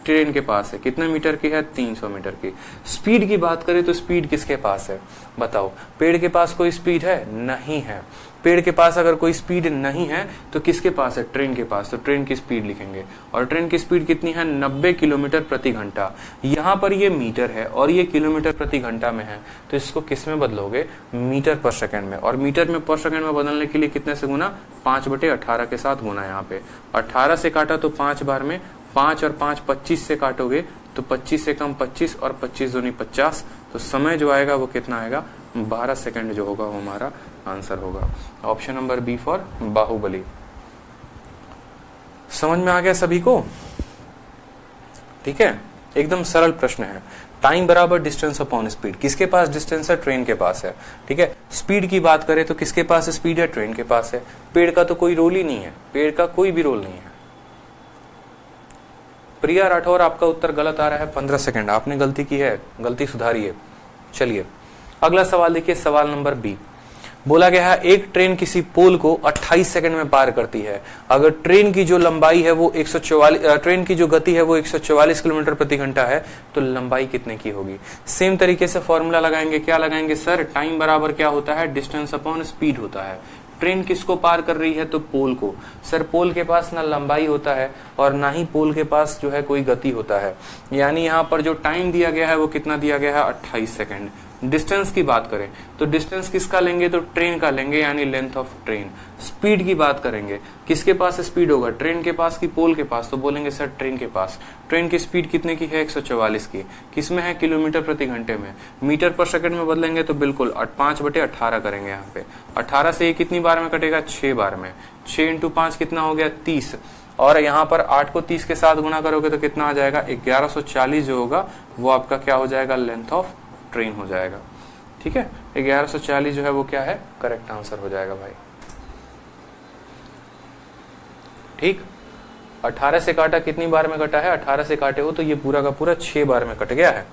ट्रेन के पास है। कितने मीटर की है? 300 मीटर की। स्पीड की बात करें तो स्पीड किसके पास है? बताओ, पेड़ के पास कोई स्पीड है? नहीं है। पेड़ के पास अगर कोई स्पीड नहीं है तो किसके पास है? ट्रेन के पास, तो ट्रेन की स्पीड लिखेंगे। और ट्रेन की स्पीड कितनी है? 90 किलोमीटर प्रति घंटा। यहाँ पर ये मीटर है और ये किलोमीटर प्रति घंटा में है, तो इसको किस में बदलोगे? मीटर पर सेकंड में। और मीटर में पर सेकंड में बदलने के लिए कितने से गुना? 5/18 के साथ गुना। यहाँ पे 18 से काटा तो 5 बार में, 5 और 5 25 से काटोगे तो 25 से कम 25 और 25 दूनी 50, तो समय जो आएगा वो कितना आएगा? 12 सेकंड जो होगा वो हमारा आंसर होगा। Option number B for Baahubali. समझ में आ गया सभी को? ठीक है, एकदम सरल प्रश्न है। टाइम बराबर डिस्टेंस अपॉन स्पीड। किसके पास डिस्टेंस है? ट्रेन के पास है। ठीक है, स्पीड की बात करें तो किसके पास स्पीड है? ट्रेन के पास है। पेड़ का तो कोई रोल ही नहीं है, पेड़ का कोई भी रोल नहीं है। प्रिया राठौर, आपका उत्तर गलत आ रहा है। 15 सेकंड आपने गलती की है, गलती सुधारिए। चलिए अगला सवाल देखिए, सवाल नंबर बी। बोला गया है एक ट्रेन किसी पोल को 28 सेकंड में पार करती है। अगर ट्रेन की जो लंबाई है वो 144, ट्रेन की जो गति है वो 144 किलोमीटर प्रति घंटा है, तो लंबाई कितने की होगी? सेम तरीके से फॉर्मूला लगाएंगे। क्या लगाएंगे सर? टाइम बराबर क्या होता है? डिस्टेंस अपॉन स्पीड होता है। ट्रेन किसको पार कर रही है? तो पोल को। सर पोल के पास ना लंबाई होता है और ना ही पोल के पास जो है कोई गति होता है, यानी यहाँ पर जो टाइम दिया गया है वो कितना दिया गया है? 28 सेकंड। डिस्टेंस की बात करें तो डिस्टेंस किसका लेंगे? तो ट्रेन का लेंगे, यानी लेंथ ऑफ ट्रेन। स्पीड की बात करेंगे, किसके पास स्पीड होगा? ट्रेन के पास की पोल के पास? तो बोलेंगे सर ट्रेन के पास। ट्रेन की स्पीड कितने की है? 144 की। किसमें है? किलोमीटर प्रति घंटे में। मीटर पर सेकंड में बदलेंगे तो बिल्कुल 5/18 करेंगे यहाँ पे। 18 से ये कितनी बार में कटेगा? 6 बार में। 6 × 5 कितना हो गया? 30। और यहाँ पर 8 को 30 के साथ गुना करोगे तो कितना आ जाएगा? 1140 जो होगा वो आपका क्या हो जाएगा? लेंथ ऑफ ट्रेन हो जाएगा। ठीक है, 1140 जो है वो क्या है? करेक्ट आंसर हो जाएगा भाई। ठीक, 18 से काटा कितनी बार में कटा है? 18 से काटे हो तो ये पूरा का पूरा 6 बार में कट गया है।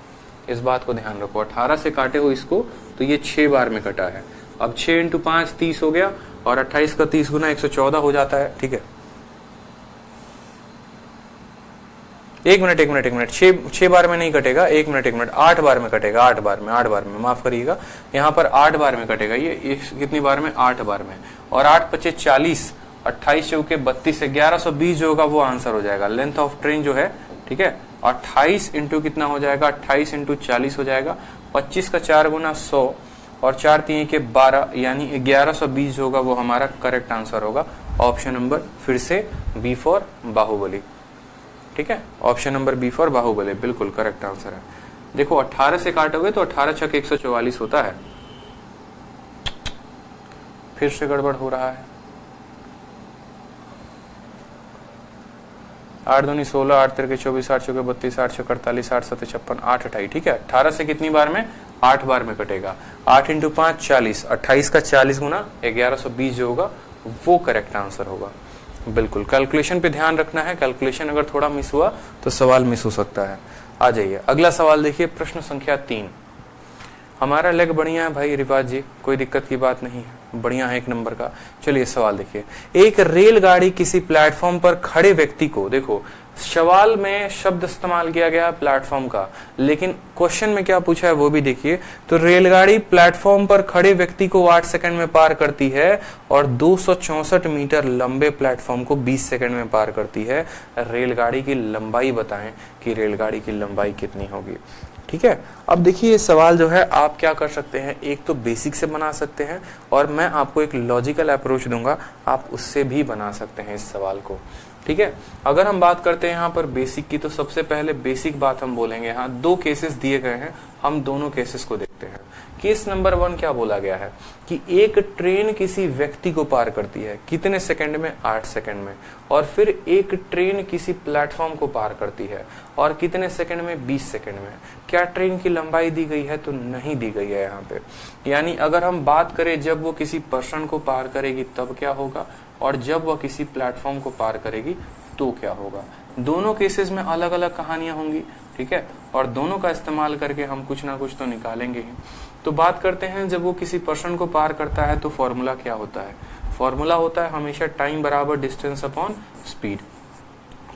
इस बात को ध्यान रखो, 18 से काटे हो इसको तो ये 6 बार में कटा है। अब 6 × 5 30 हो गया और 28 का 30 गुना 114 हो जाता है। ठीक है, एक मिनट, 6 बार में नहीं कटेगा। एक मिनट, 8 बार में कटेगा। 8 बार में माफ करिएगा, यहाँ पर 8 बार में कटेगा। ये कितनी बार में? 8 बार में। और 8 × 25 = 40, 28 चौके 32, 1120 जो होगा वो आंसर हो जाएगा। लेंथ ऑफ ट्रेन जो है, ठीक है, 28 इंटू कितना हो जाएगा? 28 × 40 हो जाएगा। 25 का 4 गुना 100 और 4 3 के 12, यानी 1120 जो होगा वो हमारा करेक्ट आंसर होगा। ऑप्शन नंबर फिर से बी फॉर बाहुबली। ठीक है, option number B for Baahubali बिल्कुल करेक्ट आंसर है। देखो 18 से काटोगे तो 18 × 6 = 144 होता है। फिर से गड़बड़ हो रहा है। 8 दूनी 16, 8 तिरके 24, 8 चौके 32, 8 छक्के 48, 8 7 56, 8 28। ठीक है, 18 से कितनी बार में? 8 बार में कटेगा। 8 × 5 = 40, 28 का 40 गुना 1120 जो होगा वो करेक्ट आंसर होगा। बिल्कुल कैलकुलेशन पे ध्यान रखना है, कैलकुलेशन अगर थोड़ा मिस हुआ तो सवाल मिस हो सकता है। आ जाइए अगला सवाल देखिए, प्रश्न संख्या 3। हमारा लेग बढ़िया है भाई रिवाज जी, कोई दिक्कत की बात नहीं है, बढ़िया है 1 नंबर का। चलिए सवाल देखिए, एक रेलगाड़ी किसी प्लेटफॉर्म पर खड़े व्यक्ति को, देखो सवाल में शब्द इस्तेमाल किया गया प्लेटफॉर्म का, लेकिन क्वेश्चन में क्या पूछा है वो भी देखिए। तो रेलगाड़ी प्लेटफॉर्म पर खड़े व्यक्ति को 8 सेकंड में पार करती है और 264 मीटर लंबे प्लेटफॉर्म को 20 सेकंड में पार करती है। रेलगाड़ी की लंबाई बताएं कि रेलगाड़ी की लंबाई कितनी होगी। ठीक है, अब देखिए ये सवाल जो है आप क्या कर सकते हैं, एक तो बेसिक से बना सकते हैं और मैं आपको एक लॉजिकल अप्रोच दूंगा, आप उससे भी बना सकते हैं इस सवाल को। ठीक है, अगर हम बात करते हैं यहाँ पर बेसिक की, तो सबसे पहले बेसिक बात हम बोलेंगे। यहाँ 2 केसेस दिए गए हैं, हम दोनों केसेस को देखते हैं। केस नंबर 1 क्या बोला गया है कि एक ट्रेन किसी व्यक्ति को पार करती है कितने सेकंड में? 8 सेकंड में। और फिर एक ट्रेन किसी प्लेटफॉर्म को पार करती है और कितने सेकंड में? 20 सेकंड में। क्या ट्रेन की लंबाई दी गई है? तो नहीं दी गई है यहाँ पे। यानी अगर हम बात करें जब वो किसी पर्सन को पार करेगी तब क्या होगा, और जब वह किसी प्लेटफॉर्म को पार करेगी तो क्या होगा। दोनों केसेस में अलग अलग कहानियां होंगी। ठीक है, और दोनों का इस्तेमाल करके हम कुछ ना कुछ तो निकालेंगे ही। तो बात करते हैं जब वो किसी पर्सन को पार करता है तो फॉर्मूला क्या होता है? फॉर्मूला होता है हमेशा टाइम बराबर डिस्टेंस अपॉन स्पीड।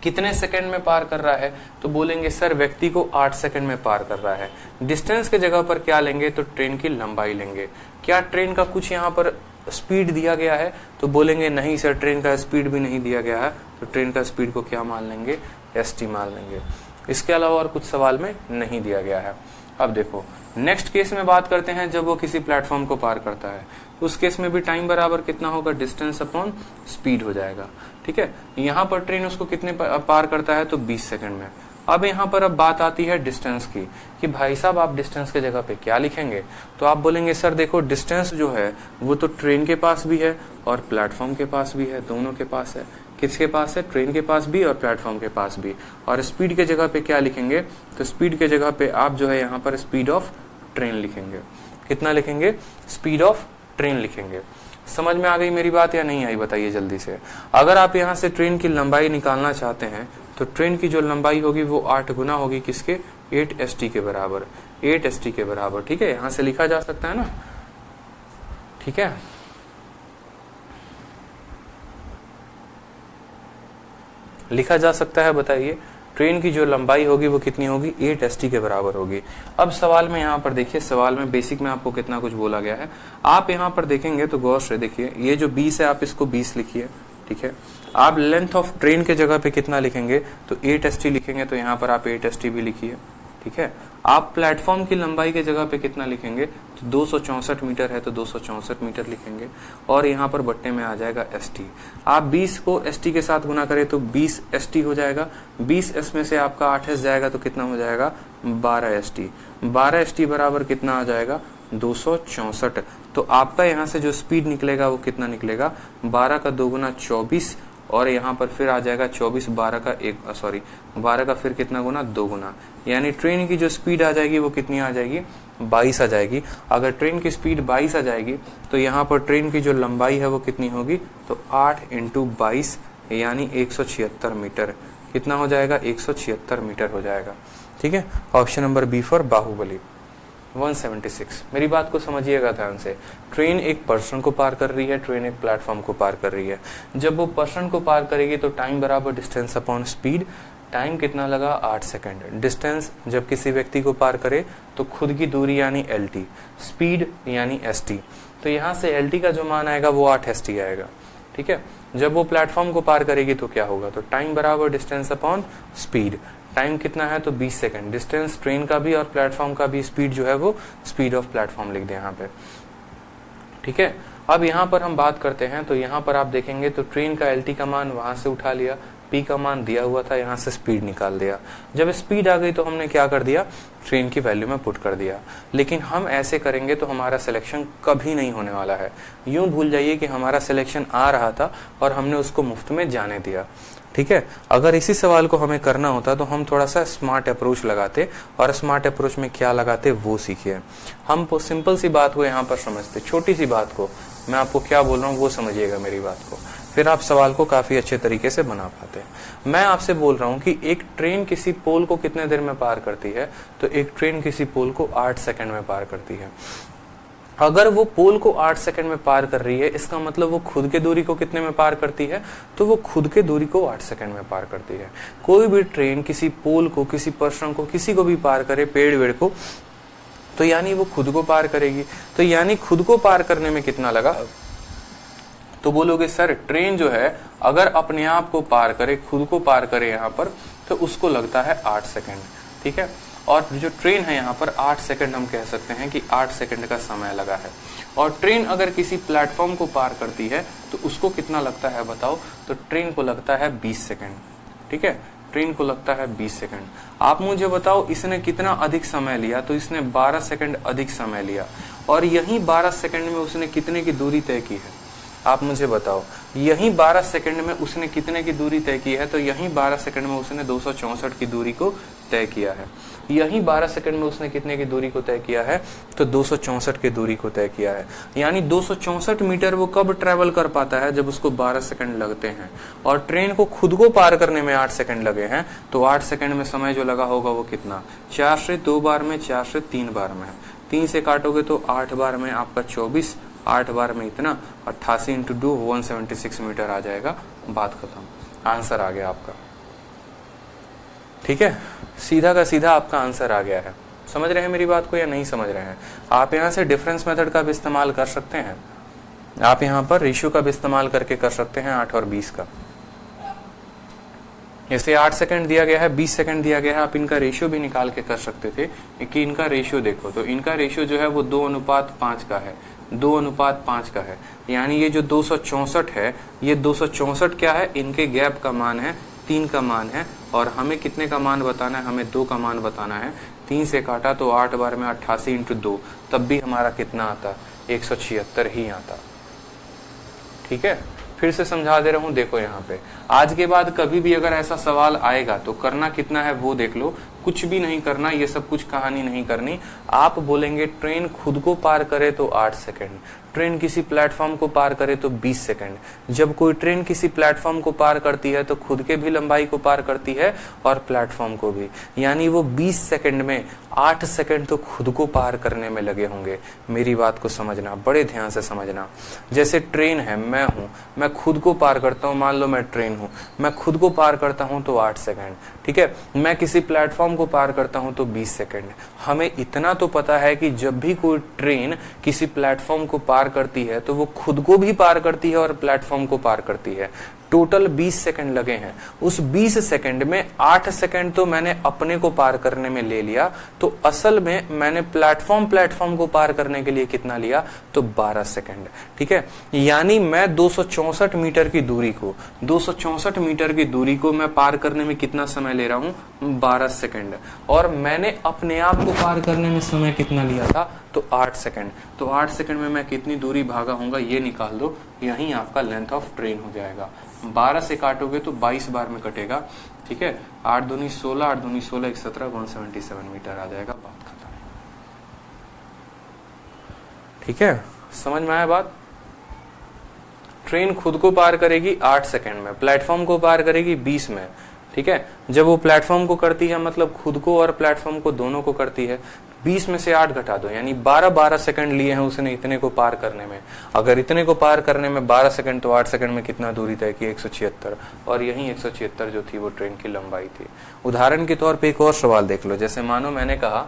कितने सेकंड में पार कर रहा है? तो बोलेंगे सर व्यक्ति को 8 सेकंड में पार कर रहा है। डिस्टेंस के जगह पर क्या लेंगे? तो ट्रेन की लंबाई लेंगे। क्या ट्रेन का कुछ यहाँ पर स्पीड दिया गया है? तो बोलेंगे नहीं सर, ट्रेन का स्पीड भी नहीं दिया गया है, तो ट्रेन का स्पीड को क्या मान लेंगे? ST मान लेंगे। इसके अलावा और कुछ सवाल में नहीं दिया गया है। अब देखो नेक्स्ट केस में बात करते हैं जब वो किसी प्लेटफॉर्म को पार करता है, उस केस में भी टाइम बराबर कितना होगा? डिस्टेंस अपॉन स्पीड हो जाएगा। ठीक है, यहाँ पर ट्रेन उसको कितने पार करता है? तो 20 सेकंड में। अब यहाँ पर अब बात आती है डिस्टेंस की कि भाई साहब आप डिस्टेंस के जगह पे क्या लिखेंगे? तो आप बोलेंगे सर देखो डिस्टेंस जो है वो तो ट्रेन के पास भी है और प्लेटफॉर्म के पास भी है, दोनों के पास है। किसके पास है? ट्रेन के पास भी और प्लेटफॉर्म के पास भी। और स्पीड के जगह पे क्या लिखेंगे? तो स्पीड के जगह पे आप जो है यहाँ पर स्पीड ऑफ ट्रेन लिखेंगे। कितना लिखेंगे, स्पीड ऑफ ट्रेन लिखेंगे। समझ में आ गई मेरी बात या नहीं आई, बताइए जल्दी से। अगर आप यहाँ से ट्रेन की लंबाई निकालना चाहते हैं तो ट्रेन की जो लंबाई होगी वो 8 गुना होगी किसके, 8 st के बराबर, 8 st के बराबर। ठीक है, यहां से लिखा जा सकता है ना, ठीक है। लिखा जा सकता है, बताइए ट्रेन की जो लंबाई होगी वो कितनी होगी, 8 st के बराबर होगी। अब सवाल में यहाँ पर देखिए, सवाल में बेसिक में आपको कितना कुछ बोला गया है, आप यहाँ पर देखेंगे तो गौर से देखिए, ये जो 20 है आप इसको 20 लिखिए, ठीक है। आप लेंथ ऑफ ट्रेन के जगह पे कितना लिखेंगे, तो 8 st लिखेंगे, तो यहाँ पर आप 8 st भी लिखिए, ठीक है। आप प्लेटफॉर्म की लंबाई के जगह पे कितना लिखेंगे, तो 264 मीटर है तो 264 मीटर लिखेंगे, और यहाँ पर बट्टे में आ जाएगा st। आप 20 को st के साथ गुना करें तो 20 st हो जाएगा, 20 s में से आपका 8 s जाएगा तो कितना हो जाएगा, 12 st। 12 st बराबर कितना आ जाएगा, 264। तो आपका यहाँ से जो स्पीड निकलेगा वो कितना निकलेगा, 12 का 2 गुना 24, और यहाँ पर फिर आ जाएगा 24, 12 का फिर कितना गुना, 2 गुना, यानी ट्रेन की जो स्पीड आ जाएगी वो कितनी आ जाएगी, 22 आ जाएगी। अगर ट्रेन की स्पीड 22 आ जाएगी तो यहाँ पर ट्रेन की जो लंबाई है वो कितनी होगी, तो 8 × 22 यानी 176 मीटर। कितना हो जाएगा, 176 मीटर हो जाएगा, ठीक है। Option number B for Baahubali. 176। मेरी बात को समझिएगा ध्यान से। ट्रेन एक पर्सन को पार कर रही है, ट्रेन एक प्लेटफॉर्म को पार कर रही है। जब वो पर्सन को पार करेगी तो टाइम बराबर डिस्टेंस अपॉन स्पीड। टाइम कितना लगा, 8 सेकंड। डिस्टेंस जब किसी व्यक्ति को पार करे तो खुद की दूरी यानी lt, स्पीड यानी st। तो यहाँ से lt का जो मान आएगा वो 8 st आएगा, ठीक है। जब वो प्लेटफॉर्म को पार करेगी तो क्या होगा, तो टाइम बराबर डिस्टेंस अपॉन स्पीड। टाइम कितना है, तो 20 सेकंड। डिस्टेंस ट्रेन का भी और प्लेटफॉर्म का भी, स्पीड जो है वो स्पीड ऑफ प्लेटफॉर्म लिख दे यहाँ पे, ठीक है। अब यहाँ पर हम बात करते हैं, तो यहाँ पर आप देखेंगे तो ट्रेन का lt का मान वहां से उठा लिया, p का मान दिया हुआ था, यहाँ से स्पीड निकाल दिया। जब स्पीड आ गई तो हमने क्या कर दिया, ट्रेन की वैल्यू में पुट कर दिया। लेकिन हम ऐसे करेंगे तो हमारा सिलेक्शन कभी नहीं होने वाला है। यूं भूल जाइए कि हमारा सिलेक्शन आ रहा था और हमने उसको मुफ्त में जाने दिया, ठीक है। अगर इसी सवाल को हमें करना होता तो हम थोड़ा सा स्मार्ट अप्रोच लगाते, और स्मार्ट अप्रोच में क्या लगाते वो सीखिए। हम सिंपल सी बात को यहाँ पर समझते, छोटी सी बात को, मैं आपको क्या बोल रहा हूँ वो समझिएगा मेरी बात को, फिर आप सवाल को काफी अच्छे तरीके से बना पाते हैं। मैं आपसे बोल रहा हूँ कि एक ट्रेन किसी पोल को कितने देर में पार करती है, तो एक ट्रेन किसी पोल को 8 सेकंड में पार करती है। अगर वो पोल को 8 सेकंड में पार कर रही है, इसका मतलब वो खुद के दूरी को कितने में पार करती है, तो वो खुद के दूरी को 8 सेकंड में पार करती है। कोई भी ट्रेन किसी पोल को, किसी पर्सन को, किसी को भी पार करे, पेड़ वेड़ को, तो यानी वो खुद को पार करेगी। तो यानी खुद को पार करने में कितना लगा, तो बोलोगे सर ट्रेन जो है अगर अपने आप को पार करे, खुद को पार करे यहाँ पर, तो उसको लगता है 8 सेकंड, ठीक है। और जो ट्रेन है यहाँ पर 8 सेकंड, हम कह सकते हैं कि 8 सेकंड का समय लगा है। और ट्रेन अगर किसी प्लेटफॉर्म को पार करती है तो उसको कितना लगता है बताओ, तो ट्रेन को लगता है 20 सेकंड, ठीक है। ट्रेन को लगता है 20 सेकंड। आप मुझे बताओ इसने कितना अधिक समय लिया, तो इसने 12 सेकंड अधिक समय लिया, और यही 12 सेकंड में उसने कितने की दूरी तय की है, आप मुझे बताओ। यही 12 सेकंड में उसने कितने की दूरी तय की है, तो यही 12 सेकंड में उसने 264 की दूरी को तय किया है। यही 12 सेकंड में उसने कितने की दूरी को तय किया है, तो 264 की दूरी को तय किया है। यानी 264 मीटर वो कब ट्रेवल कर पाता है, जब उसको 12 सेकंड लगते हैं। और ट्रेन को खुद को पार करने में 8 सेकंड लगे हैं, तो 8 सेकंड में समय जो लगा होगा वो कितना, 4 से 2 बार में, 4 से 3 बार में, 3 से काटोगे तो 8 बार में आपका 24, 8 बार में इतना, 88 × 2 176 मीटर आ जाएगा। बात खत्म, आंसर आ गया आपका, ठीक है। सीधा का सीधा आपका आंसर आ गया है। समझ रहे हैं मेरी बात को या नहीं समझ रहे हैं। आप यहाँ से डिफरेंस मेथड का भी इस्तेमाल कर सकते हैं, आप यहाँ पर रेशियो का भी इस्तेमाल करके कर सकते हैं, 8 और 20 का। जैसे 8 सेकंड दिया गया है, 20 सेकंड दिया गया है, आप इनका रेशियो भी निकाल के कर सकते थे कि इनका रेशियो देखो, तो इनका रेशियो जो है वो 2:5 का है, 2:5 का है। यानी ये जो 264 है, ये 264 क्या है, इनके गैप का मान है, 3 का मान है, और हमें कितने का मान बताना है, हमें 2 का मान बताना है। 3 से काटा तो 8 बार में 88 × 2, तब भी हमारा कितना आता, 176 ही आता, ठीक है। फिर से समझा दे रहा हूं, देखो यहाँ पे आज के बाद कभी भी अगर ऐसा सवाल आएगा तो करना कितना है वो देख लो। कुछ भी नहीं करना, ये सब कुछ कहानी नहीं करनी। आप बोलेंगे ट्रेन खुद को पार करे तो 8 सेकंड, ट्रेन किसी प्लेटफॉर्म को पार करे तो 20 सेकंड। जब कोई ट्रेन किसी प्लेटफॉर्म को पार करती है तो खुद के भी लंबाई को पार करती है और प्लेटफॉर्म को भी, यानी वो 20 सेकंड में 8 सेकंड तो खुद को पार करने में लगे होंगे। मेरी बात को समझना, बड़े ध्यान से समझना। जैसे ट्रेन है, मैं हूं, मैं खुद को पार करता हूं, मान लो मैं ट्रेन हूं, मैं खुद को पार करता हूं तो 8 सेकंड, ठीक है। मैं किसी प्लेटफॉर्म को पार करता हूं तो 20 सेकंड। हमें इतना तो पता है कि जब भी कोई ट्रेन किसी प्लेटफॉर्म को पार करती है तो वो खुद को भी पार करती है और प्लेटफॉर्म को पार करती है। टोटल 20 सेकंड लगे हैं। उस 20 सेकंड में 8 सेकंड तो मैंने अपने को पार करने में ले लिया, तो असल में मैंने प्लेटफॉर्म को पार करने के लिए कितना लिया, तो 12 सेकंड, ठीक है। यानी मैं 264 मीटर की दूरी को 264 मीटर की दूरी को मैं पार करने में कितना समय ले रहा हूं, 12 सेकंड। और मैंने अपने आप को पार करने में समय कितना लिया था, तो 8 सेकंड। तो 8 सेकंड में मैं कितनी दूरी भागा होऊंगा ये निकाल दो, यही आपका लेंथ ऑफ ट्रेन हो जाएगा। 12 से काटोगे तो 22 बार में कटेगा, ठीक है। 8 दूनी 16, 8 दूनी 16, 17, 177 मीटर आ जाएगा, बात खत्म। ठीक है, समझ में आया बात। ट्रेन खुद को पार करेगी 8 सेकंड में, प्लेटफॉर्म को पार करेगी 20 में, ठीक है। जब वो प्लेटफॉर्म को करती है मतलब खुद को और प्लेटफॉर्म को दोनों को करती है, 20 में से 8 घटा दो, यानी 12 सेकंड लिए हैं उसने इतने को पार करने में। अगर इतने को पार करने में 12 सेकंड, तो 8 सेकंड में कितना दूरी तय की, 176। और यही 176 जो थी वो ट्रेन की लंबाई थी। उदाहरण के तौर पे एक और सवाल देख लो। जैसे मानो मैंने कहा,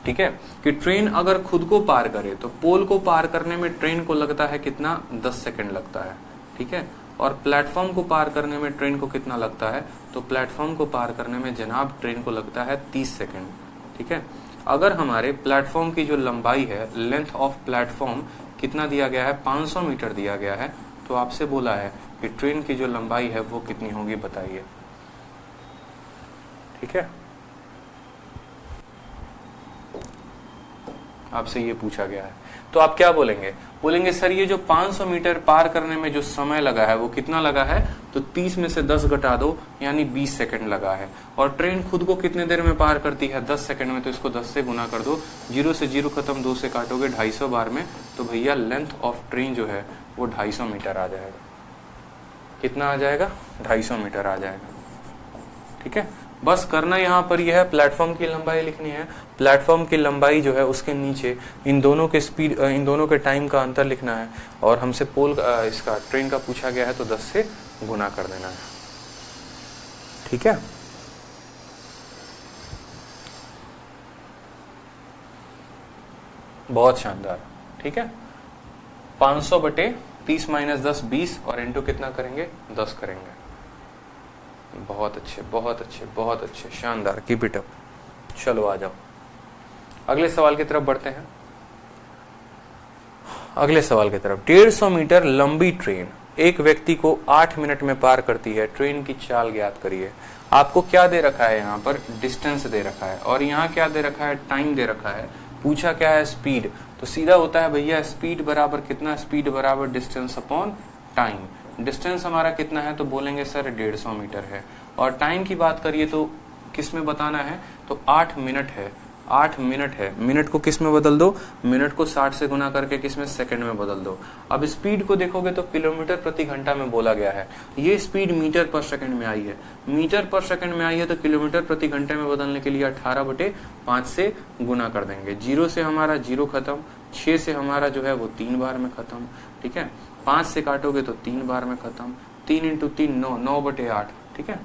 ठीक है, कि ट्रेन अगर खुद को पार करे तो पोल को पार करने में ट्रेन को लगता है कितना, 10 सेकंड लगता है, ठीक है। और प्लेटफॉर्म को पार करने में ट्रेन को कितना लगता है, तो प्लेटफॉर्म को पार करने में जनाब ट्रेन को लगता है 30 सेकंड, ठीक है। अगर हमारे प्लेटफॉर्म की जो लंबाई है, लेंथ ऑफ प्लेटफॉर्म कितना दिया गया है, 500 मीटर दिया गया है, तो आपसे बोला है कि ट्रेन की जो लंबाई है वो कितनी होगी, बताइए, ठीक है। आपसे ये पूछा गया है, तो आप क्या बोलेंगे, बोलेंगे सर ये जो 500 मीटर पार करने में जो समय लगा है वो कितना लगा है, तो 30 में से 10 घटा दो, यानी 20 सेकंड लगा है। और ट्रेन खुद को कितने देर में पार करती है, 10 सेकंड में, तो इसको 10 से गुना कर दो, 0 से 0 खत्म, 2 से काटोगे 250 बार में, तो भैया लेंथ ऑफ ट्रेन जो है वो 250 मीटर आ जाएगा। कितना आ जाएगा, 250 मीटर आ जाएगा, ठीक है। बस करना यहाँ पर यह है, प्लेटफॉर्म की लंबाई लिखनी है। प्लेटफॉर्म की लंबाई जो है उसके नीचे इन दोनों के स्पीड, इन दोनों के टाइम का अंतर लिखना है। और हमसे पोल इसका ट्रेन का पूछा गया है तो 10 से गुना कर देना है, ठीक है। बहुत शानदार, ठीक है। 500 बटे 30 माइनस 10 20, और इंटू कितना करेंगे, 10 करेंगे। बहुत अच्छे, बहुत अच्छे, बहुत अच्छे, शानदार, कीप इट अप। चलो आ जाओ, अगले सवाल की तरफ बढ़ते हैं। अगले सवाल की तरफ, 150 मीटर लंबी ट्रेन एक व्यक्ति को 8 मिनट में पार करती है, ट्रेन की चाल ज्ञात करिए। आपको क्या दे रखा है, यहाँ पर डिस्टेंस दे रखा है, और यहाँ क्या दे रखा है, टाइम दे रखा है। पूछा क्या है, स्पीड, तो सीधा होता है भैया स्पीड बराबर कितना, स्पीड बराबर डिस्टेंस अपॉन टाइम। डिस्टेंस हमारा कितना है, तो बोलेंगे सर 150 मीटर है। और टाइम की बात करिए तो किस में बताना है, तो 8 मिनट है, 8 मिनट है। मिनट को किस में बदल दो, मिनट को 60 से गुना करके किस में, सेकंड में बदल दो। अब स्पीड को देखोगे तो किलोमीटर प्रति घंटा में बोला गया है, ये स्पीड मीटर पर सेकंड में आई है। मीटर पर सेकंड में आई है तो किलोमीटर प्रति घंटे में बदलने के लिए 18/5 से गुना कर देंगे। 0 से हमारा 0 खत्म, 6 से हमारा जो है वो 3 बार में खत्म, ठीक है। 5 से काटोगे तो 3 बार में खत्म, 3 इंटू 3 9, 9/8, ठीक है।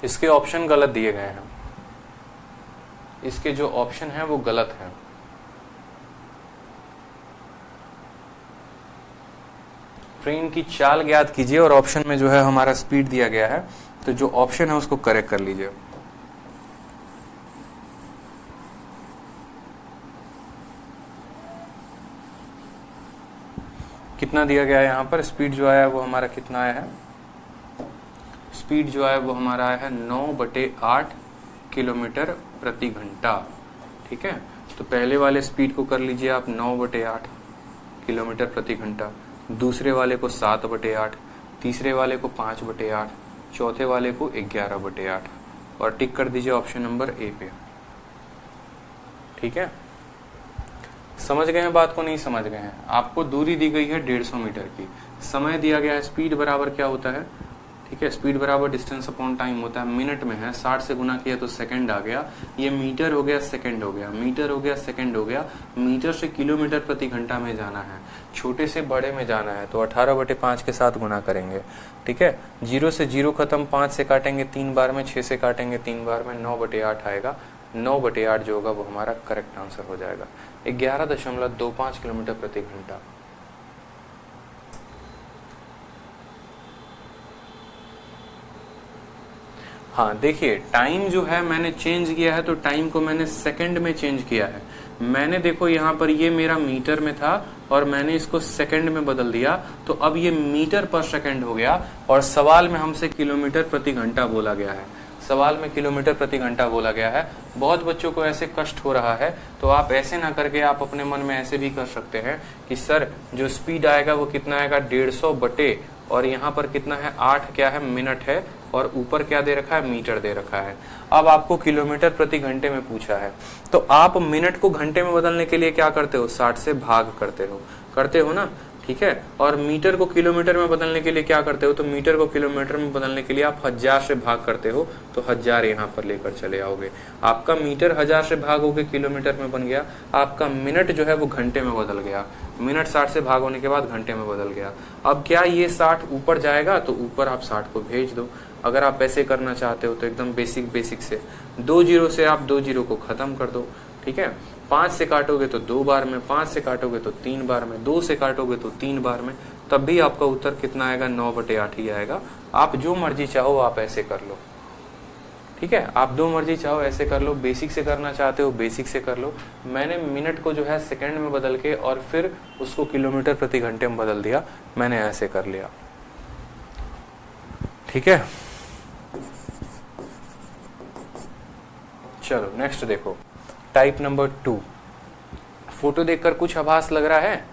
इसके ऑप्शन गलत दिए गए हैं, इसके जो ऑप्शन है वो गलत है। ट्रेन की चाल ज्ञात कीजिए, और ऑप्शन में जो है हमारा स्पीड दिया गया है, तो जो ऑप्शन है उसको करेक्ट कर लीजिए। कितना दिया गया है यहाँ पर, स्पीड जो आया है वो हमारा कितना आया है, स्पीड जो है वो हमारा आया है 9/8 किलोमीटर प्रति घंटा। ठीक है, तो पहले वाले स्पीड को कर लीजिए आप 9/8 किलोमीटर प्रति घंटा, दूसरे वाले को 7/8, तीसरे वाले को 5/8, चौथे वाले को 11/8 और टिक कर दीजिए ऑप्शन नंबर ए पे। ठीक है, समझ गए हैं बात को? नहीं समझ गए हैं? आपको दूरी दी गई है 150 मीटर की, समय दिया गया है, स्पीड बराबर क्या होता है? ठीक है, स्पीड बराबर डिस्टेंस अपॉन टाइम होता है, मिनट में है, 60 से गुना किया तो सेकंड आ गया, ये मीटर हो गया, सेकंड हो गया, मीटर हो गया, सेकंड हो गया, मीटर से किलोमीटर प्रति घंटा में जाना है, छोटे से बड़े में जाना है तो 18/5 के साथ गुना करेंगे। ठीक है, 0 से 0 खत्म, 5 से काटेंगे 3 बार में, 6 से काटेंगे 3 बार में, 9/8 आएगा। 9/8 जो होगा वो हमारा करेक्ट आंसर हो जाएगा, 11.25 किलोमीटर प्रति घंटा। हाँ देखिए, टाइम जो है मैंने चेंज किया है, तो टाइम को मैंने सेकंड में चेंज किया है। मैंने देखो यहाँ पर ये मेरा मीटर में था और मैंने इसको सेकंड में बदल दिया, तो अब ये मीटर पर सेकंड हो गया और सवाल में हमसे किलोमीटर प्रति घंटा बोला गया है। सवाल में किलोमीटर प्रति घंटा बोला गया है। बहुत बच्चों को ऐसे कष्ट हो रहा है, तो आप ऐसे ना करके आप अपने मन में ऐसे भी कर सकते हैं कि सर जो स्पीड आएगा वो कितना आएगा, 150 बटे, और यहाँ पर कितना है, 8 क्या है, मिनट है, और ऊपर क्या दे रखा है, मीटर दे रखा है। अब आपको किलोमीटर प्रति घंटे में पूछा है, तो आप मिनट को घंटे में बदलने के लिए क्या करते हो, 60 से भाग करते हो ना। ठीक है, और मीटर को किलोमीटर में बदलने के लिए क्या करते हो, तो मीटर को किलोमीटर में बदलने के लिए आप 1000 से भाग करते हो, तो 1000 यहाँ पर लेकर चले आओगे। आपका मीटर 1000 से भाग होके किलोमीटर में बन गया, आपका मिनट जो है वो घंटे में बदल गया, मिनट 60 से भाग होने के बाद घंटे में बदल गया। अब क्या ये 60 ऊपर जाएगा, तो ऊपर आप 60 को भेज दो। अगर आप ऐसे करना चाहते हो तो एकदम बेसिक से 2 जीरो से आप 2 जीरो को खत्म कर दो। ठीक है, 5 से काटोगे तो 2 बार में, 5 से काटोगे तो 3 बार में, 2 से काटोगे तो 3 बार में, तब भी आपका उत्तर कितना आएगा, 9/8 ही आएगा। आप जो मर्जी चाहो आप ऐसे कर लो। ठीक है, आप जो मर्जी चाहो ऐसे कर लो, बेसिक से करना चाहते हो बेसिक से कर लो। मैंने मिनट को जो है सेकंड में बदल के और फिर उसको किलोमीटर प्रति घंटे में बदल दिया, मैंने ऐसे कर लिया। ठीक है, चलो नेक्स्ट देखो, टाइप नंबर 2। फोटो देखकर कुछ आभास लग रहा है,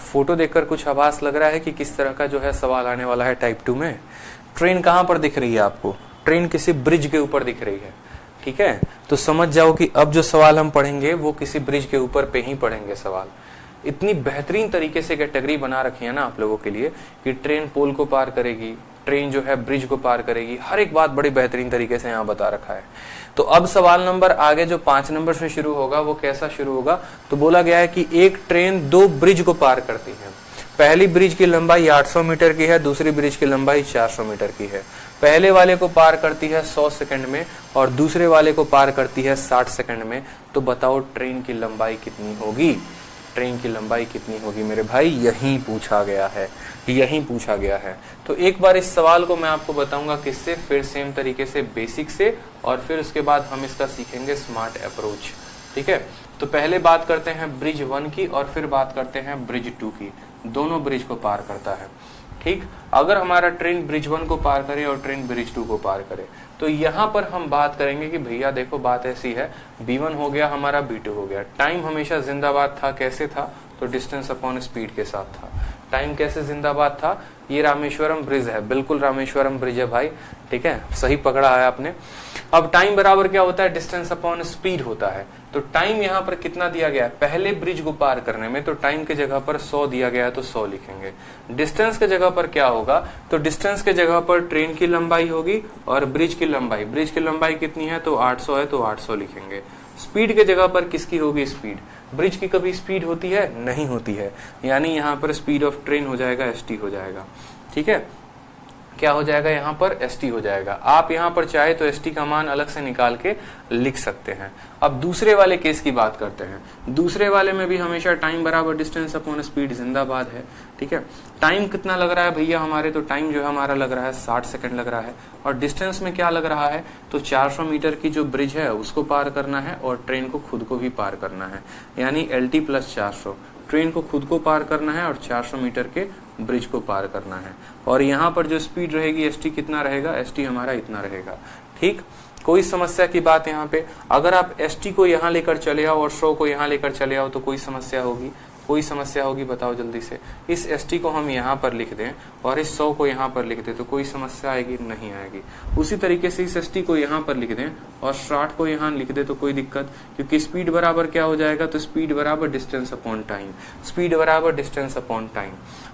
फोटो देखकर कुछ आभास लग रहा है कि किस तरह का जो है सवाल आने वाला है टाइप 2 में। ट्रेन कहां पर दिख रही है आपको, ट्रेन किसी ब्रिज के ऊपर दिख रही है। ठीक है, तो समझ जाओ कि अब जो सवाल हम पढ़ेंगे वो किसी ब्रिज के ऊपर पे ही पढ़ेंगे सवाल। इतनी बेहतरीन तरीके से कैटेगरी बना रखी है ना आप लोगों के लिए कि ट्रेन पोल को पार करेगी, ट्रेन जो है ब्रिज को पार करेगी, हर एक बात बड़ी बेहतरीन तरीके से यहाँ बता रखा है। तो अब सवाल नंबर आगे जो 5 नंबर से शुरू होगा वो कैसा शुरू होगा, तो बोला गया है कि एक ट्रेन 2 ब्रिज को पार करती है। पहली ब्रिज की लंबाई 800 मीटर की है, दूसरी ब्रिज की लंबाई 400 मीटर की है। पहले वाले को पार करती है 100 सेकंड में और दूसरे वाले को पार करती है 60 सेकंड में। तो बताओ ट्रेन की लंबाई कितनी होगी, ट्रेन की लंबाई कितनी होगी मेरे भाई, यही पूछा गया है, यही पूछा गया है। तो एक बार इस सवाल को मैं आपको बताऊंगा किससे, फिर सेम तरीके से बेसिक से, और फिर उसके बाद हम इसका सीखेंगे स्मार्ट अप्रोच। ठीक है, तो पहले बात करते हैं ब्रिज 1 की और फिर बात करते हैं ब्रिज 2 की। दोनों ब्रिज को पार करता है। ठीक, अगर हमारा ट्रेन ब्रिज 1 को पार करे और ट्रेन ब्रिज 2 को पार करे, तो यहाँ पर हम बात करेंगे कि भैया देखो बात ऐसी है, B1 हो गया हमारा, B2 हो गया। टाइम हमेशा जिंदाबाद था, कैसे था, तो डिस्टेंस अपॉन स्पीड के साथ था। टाइम कैसे जिंदाबाद था, ये रामेश्वरम ब्रिज है, बिल्कुल रामेश्वरम ब्रिज है भाई। ठीक है, सही पकड़ा है आपने। अब टाइम बराबर क्या होता है, डिस्टेंस अपॉन स्पीड होता है। तो टाइम यहाँ पर कितना दिया गया है, पहले ब्रिज को पार करने में, तो टाइम के जगह पर 100 दिया गया है तो 100 लिखेंगे। डिस्टेंस के जगह पर क्या होगा, तो डिस्टेंस के जगह पर ट्रेन की लंबाई होगी और ब्रिज की लंबाई, ब्रिज की लंबाई कितनी है, तो 800 है तो 800 लिखेंगे। स्पीड के जगह पर किसकी होगी, स्पीड, ब्रिज की कभी स्पीड होती है, नहीं होती है, यानी यहाँ पर स्पीड ऑफ ट्रेन हो जाएगा ST हो जाएगा। ठीक है, क्या हो जाएगा, यहाँ पर ST हो जाएगा। आप यहाँ पर चाहे तो ST का मान अलग से निकाल के लिख सकते हैं। अब दूसरे वाले केस की बात करते हैं। दूसरे वाले में भी हमेशा टाइम बराबर डिस्टेंस अपॉन स्पीड जिंदाबाद है। ठीक है, टाइम कितना लग रहा है भैया हमारे, तो टाइम जो है हमारा लग रहा है 60 सेकंड लग रहा है, और डिस्टेंस में क्या लग रहा है, तो 400 मीटर की जो ब्रिज है उसको पार करना है और ट्रेन को खुद को भी पार करना है, यानी LT + 400। ट्रेन को खुद को पार करना है और 400 मीटर के ब्रिज को पार करना है। और यहाँ पर जो स्पीड रहेगी ST कितना रहेगा, ST हमारा इतना रहेगा। ठीक, कोई समस्या की बात यहाँ पे, अगर आप ST को यहाँ लेकर चले आओ और 100 को यहाँ लेकर चले आओ तो कोई समस्या होगी? कोई समस्या होगी? बताओ जल्दी से। इस ST को हम यहाँ पर लिख दें और इस 100 को यहाँ पर लिख दें तो कोई समस्या आएगी? नहीं आएगी। उसी तरीके से इस ST को यहाँ पर लिख दें और 60 को यहाँ लिख दें तो कोई दिक्कत, क्योंकि स्पीड बराबर क्या हो जाएगा? तो स्पीड बराबर डिस्टेंस अपॉन टाइम, स्पीड बराबर डिस्टेंस अपॉन टाइम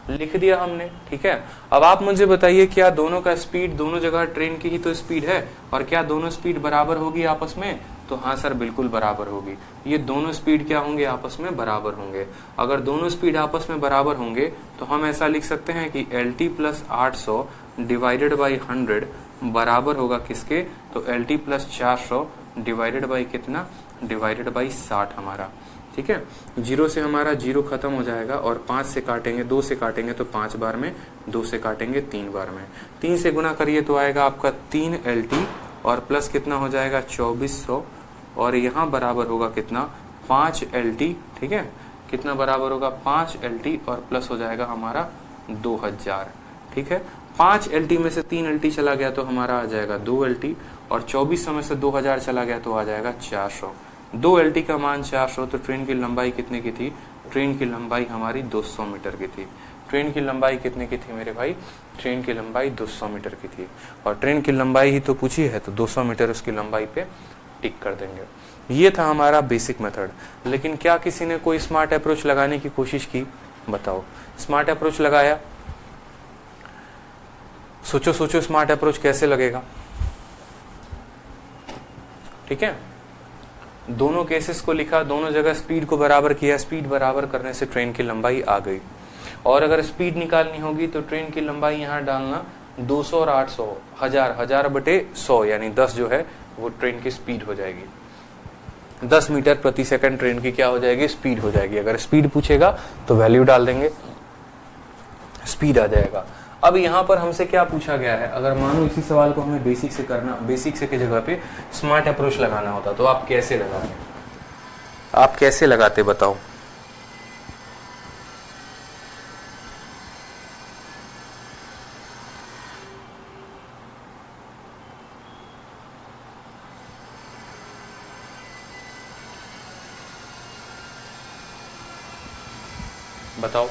लिख दिया हमने, ठीक है। अब आप मुझे बताइए, क्या दोनों का स्पीड, दोनों जगह ट्रेन की ही तो स्पीड है, और क्या दोनों स्पीड बराबर होगी आपस में? तो हाँ सर, बिल्कुल बराबर होगी। ये दोनों स्पीड क्या होंगे? आपस में बराबर होंगे। अगर दोनों स्पीड आपस में बराबर होंगे तो हम ऐसा लिख सकते हैं कि LT प्लस 800 डिवाइडेड बाई 100 बराबर होगा किसके? तो LT प्लस 400 डिवाइडेड बाई कितना? डिवाइडेड बाई 60 हमारा, ठीक है। 0 से हमारा 0 खत्म हो जाएगा और 5 से काटेंगे, 2 से काटेंगे तो 5 बार में, 2 से काटेंगे 3 बार में, 3 से गुना करिए तो आएगा आपका 3 LT और प्लस कितना हो जाएगा? 2400, और यहाँ बराबर होगा कितना? 5 LT, ठीक है। कितना बराबर होगा? 5 LT और प्लस हो जाएगा हमारा 2000, ठीक है। 5 LT में से 3 LT चला गया तो हमारा आ जाएगा 2 LT, और 2400 में से 2000 चला गया तो आ जाएगा 400। 2 LT का मान 400, तो ट्रेन की लंबाई कितने की थी? ट्रेन की लंबाई हमारी 200 मीटर की थी। ट्रेन की लंबाई कितने की थी मेरे भाई? ट्रेन की लंबाई 200 मीटर की थी, और ट्रेन की लंबाई ही तो पूछी है, तो 200 मीटर उसकी लंबाई पे टिक कर देंगे। ये था हमारा बेसिक मेथड। लेकिन क्या किसी ने कोई स्मार्ट अप्रोच लगाने की कोशिश की? बताओ, स्मार्ट अप्रोच लगाया? सोचो सोचो, स्मार्ट अप्रोच कैसे लगेगा? ठीक है, दोनों केसेस को लिखा, दोनों जगह स्पीड को बराबर किया, स्पीड बराबर करने से ट्रेन की लंबाई आ गई। और अगर स्पीड निकालनी होगी तो ट्रेन की लंबाई यहाँ डालना 200 और 800, 1000 बटे 100 यानी 10 जो है वो ट्रेन की स्पीड हो जाएगी। 10 मीटर प्रति सेकंड ट्रेन की क्या हो जाएगी? स्पीड हो जाएगी। अगर स्पीड पूछेगा तो वैल्यू डाल देंगे, स्पीड आ जाएगा। अब यहाँ पर हमसे क्या पूछा गया है? अगर मानो इसी सवाल को हमें बेसिक से करना, बेसिक से की जगह पे स्मार्ट अप्रोच लगाना होता तो आप कैसे लगाते? आप कैसे लगाते बताओ? बताओ।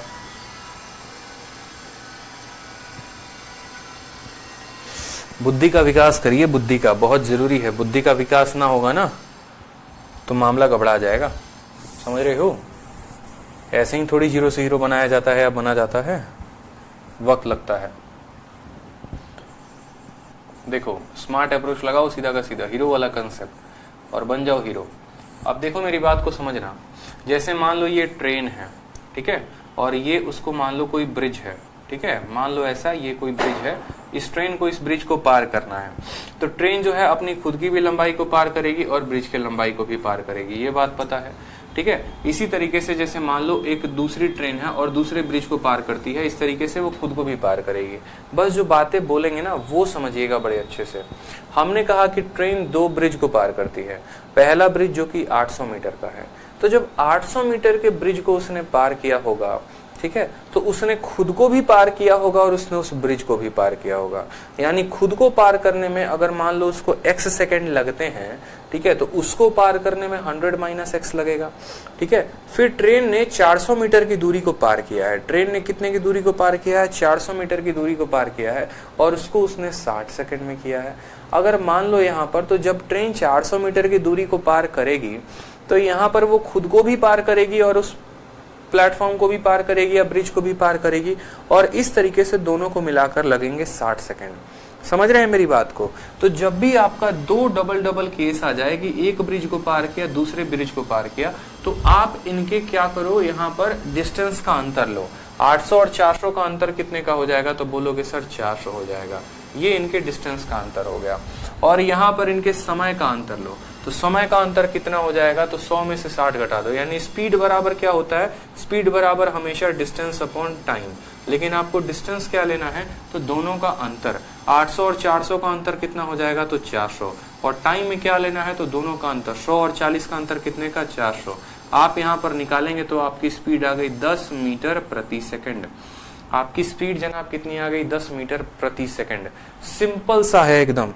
बुद्धि का विकास करिए, बुद्धि का बहुत जरूरी है। बुद्धि का विकास ना होगा ना तो मामला गड़बड़ा जाएगा, समझ रहे हो? ऐसे ही थोड़ी 0 से हीरो बनाया जाता है या बना जाता है, वक्त लगता है। देखो, स्मार्ट अप्रोच लगाओ, सीधा का सीधा हीरो वाला कंसेप्ट, और बन जाओ हीरो। अब देखो मेरी बात को समझना, जैसे मान लो ये ट्रेन है, ठीक है, और ये उसको मान लो कोई ब्रिज है, ठीक है, मान लो ऐसा ये कोई ब्रिज है, इस ट्रेन को इस ब्रिज को पार करना है, तो ट्रेन जो है अपनी खुद की भी लंबाई को पार करेगी और ब्रिज की लंबाई को भी पार करेगी, ये बात पता है, ठीक है। इसी तरीके से जैसे मान लो एक दूसरी ट्रेन है और दूसरे ब्रिज को पार करती है, इस तरीके से वो खुद को भी पार करेगी। बस जो बातें बोलेंगे ना वो समझिएगा बड़े अच्छे से। हमने कहा कि ट्रेन 2 ब्रिज को पार करती है। पहला ब्रिज जो कि 800 मीटर का है, तो जब 800 मीटर के ब्रिज को उसने पार किया होगा, ठीक है, तो उसने खुद को भी पार किया होगा और उसने उस ब्रिज को भी पार किया होगा। यानी खुद को पार करने में अगर मान लो उसको x सेकंड लगते हैं, ठीक है, तो उसको पार करने में 100 माइनस x लगेगा, ठीक है। फिर ट्रेन ने 400 मीटर की दूरी को पार किया है। ट्रेन ने कितने की दूरी को पार किया है? 400 मीटर की दूरी को पार किया है, और उसको उसने 60 सेकंड में किया है। अगर मान लो यहाँ पर, तो जब ट्रेन 400 मीटर की दूरी को पार करेगी तो यहाँ पर वो खुद को भी पार करेगी और उस प्लेटफॉर्म को भी पार करेगी या ब्रिज को भी पार करेगी, और इस तरीके से दोनों को मिलाकर लगेंगे 60 सेकंड। समझ रहे हैं मेरी बात को? तो जब भी आपका 2 डबल केस आ जाए कि एक ब्रिज को पार किया, दूसरे ब्रिज को पार किया, तो आप इनके क्या करो, यहाँ पर डिस्टेंस का अंतर लो। 800 और 400 का अंतर कितने का हो जाएगा? तो बोलोगे सर 400 हो जाएगा। ये इनके डिस्टेंस का अंतर हो गया। और यहाँ पर इनके समय का अंतर लो, तो समय का अंतर कितना हो जाएगा? तो 100 में से 60 घटा दो। यानी स्पीड बराबर क्या होता है? स्पीड बराबर हमेशा डिस्टेंस अपॉन टाइम। लेकिन आपको डिस्टेंस क्या लेना है? तो दोनों का अंतर। 800 और 400 का अंतर कितना हो जाएगा? तो 400। और टाइम में क्या लेना है? तो दोनों का अंतर। 100 और 40 का अंतर कितने का? 400। आप यहाँ पर निकालेंगे तो आपकी स्पीड आ गई 10 मीटर प्रति सेकंड। आपकी स्पीड जनाब कितनी आ गई? 10 मीटर प्रति सेकंड। सिंपल सा है एकदम।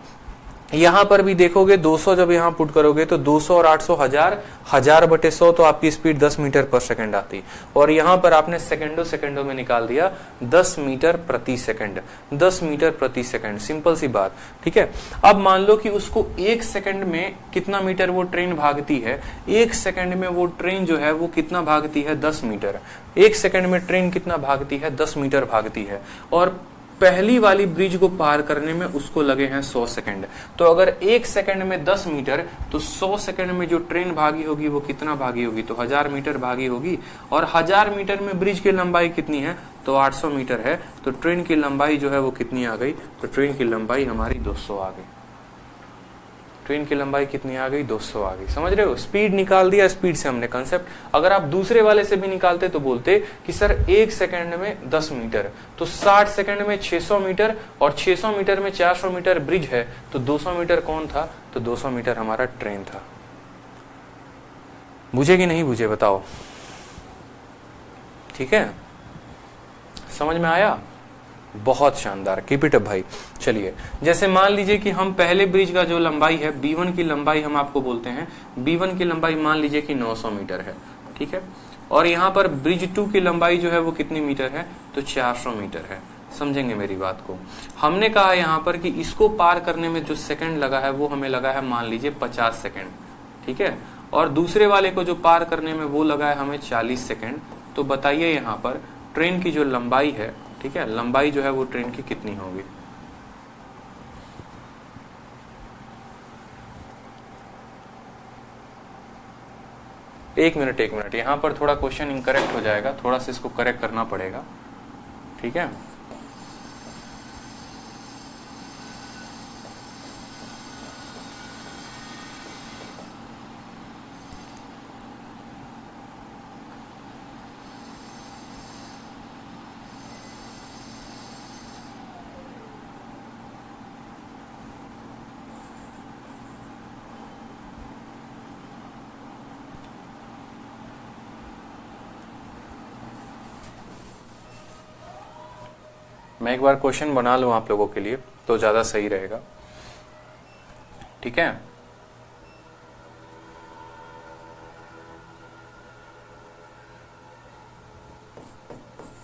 यहां पर भी देखोगे 200 जब यहां पुट करोगे तो 200 और 800 हजार, 1000/100 तो आपकी स्पीड 10 मीटर पर सेकंड आती। और यहां पर आपने सेकंडों में निकाल दिया 10 मीटर प्रति सेकंड, 10 मीटर प्रति सेकंड, सिंपल सी बात। ठीक है, अब मान लो कि उसको 1 सेकंड में कितना मीटर वो ट्रेन भागती है, 1 सेकंड में वो ट्रेन जो है वो कितना भागती है, 10 मीटर। 1 सेकंड में ट्रेन कितना भागती है, 10 मीटर भागती है। और पहली वाली ब्रिज को पार करने में उसको लगे हैं 100 सेकंड। तो अगर 1 सेकंड में 10 मीटर, तो 100 सेकंड में जो ट्रेन भागी होगी वो कितना भागी होगी, तो 1000 मीटर भागी होगी। और 1000 मीटर में ब्रिज की लंबाई कितनी है, तो 800 मीटर है। तो ट्रेन की लंबाई जो है वो कितनी आ गई, तो ट्रेन की लंबाई हमारी 200 आ गई। ट्रेन की लंबाई कितनी आ गई, 200 आ गई। समझ रहे हो, स्पीड निकाल दिया, स्पीड से हमने कंसेप्ट। अगर आप दूसरे वाले से भी निकालते तो बोलते कि सर 1 सेकंड में 10 मीटर, तो 60 सेकंड में 600 मीटर, और 600 मीटर में 400 मीटर ब्रिज है, तो 200 मीटर कौन था, तो 200 मीटर हमारा ट्रेन था। बुझे कि नहीं बुझे, बताओ। ठीक है, समझ में आया, बहुत शानदार, कीप इट अप भाई। चलिए, जैसे मान लीजिए कि हम पहले ब्रिज का जो लंबाई है, B1 की लंबाई हम आपको बोलते हैं, B1 की लंबाई मान लीजिए कि 900 मीटर है। ठीक है, और यहाँ पर ब्रिज 2 की लंबाई जो है वो कितनी मीटर है, तो 400 मीटर है। समझेंगे मेरी बात को। हमने कहा यहाँ पर कि इसको पार करने में जो सेकंड लगा है वो हमें लगा है मान लीजिए 50 सेकंड। ठीक है, और दूसरे वाले को जो पार करने में वो लगा है हमें 40 सेकंड। तो बताइए यहाँ पर ट्रेन की जो लंबाई है, ठीक है, लंबाई जो है वो ट्रेन की कितनी होगी। एक मिनट, यहां पर थोड़ा क्वेश्चन इनकरेक्ट हो जाएगा, थोड़ा सा इसको करेक्ट करना पड़ेगा। ठीक है, मैं एक बार क्वेश्चन बना लूं आप लोगों के लिए तो ज्यादा सही रहेगा। ठीक है,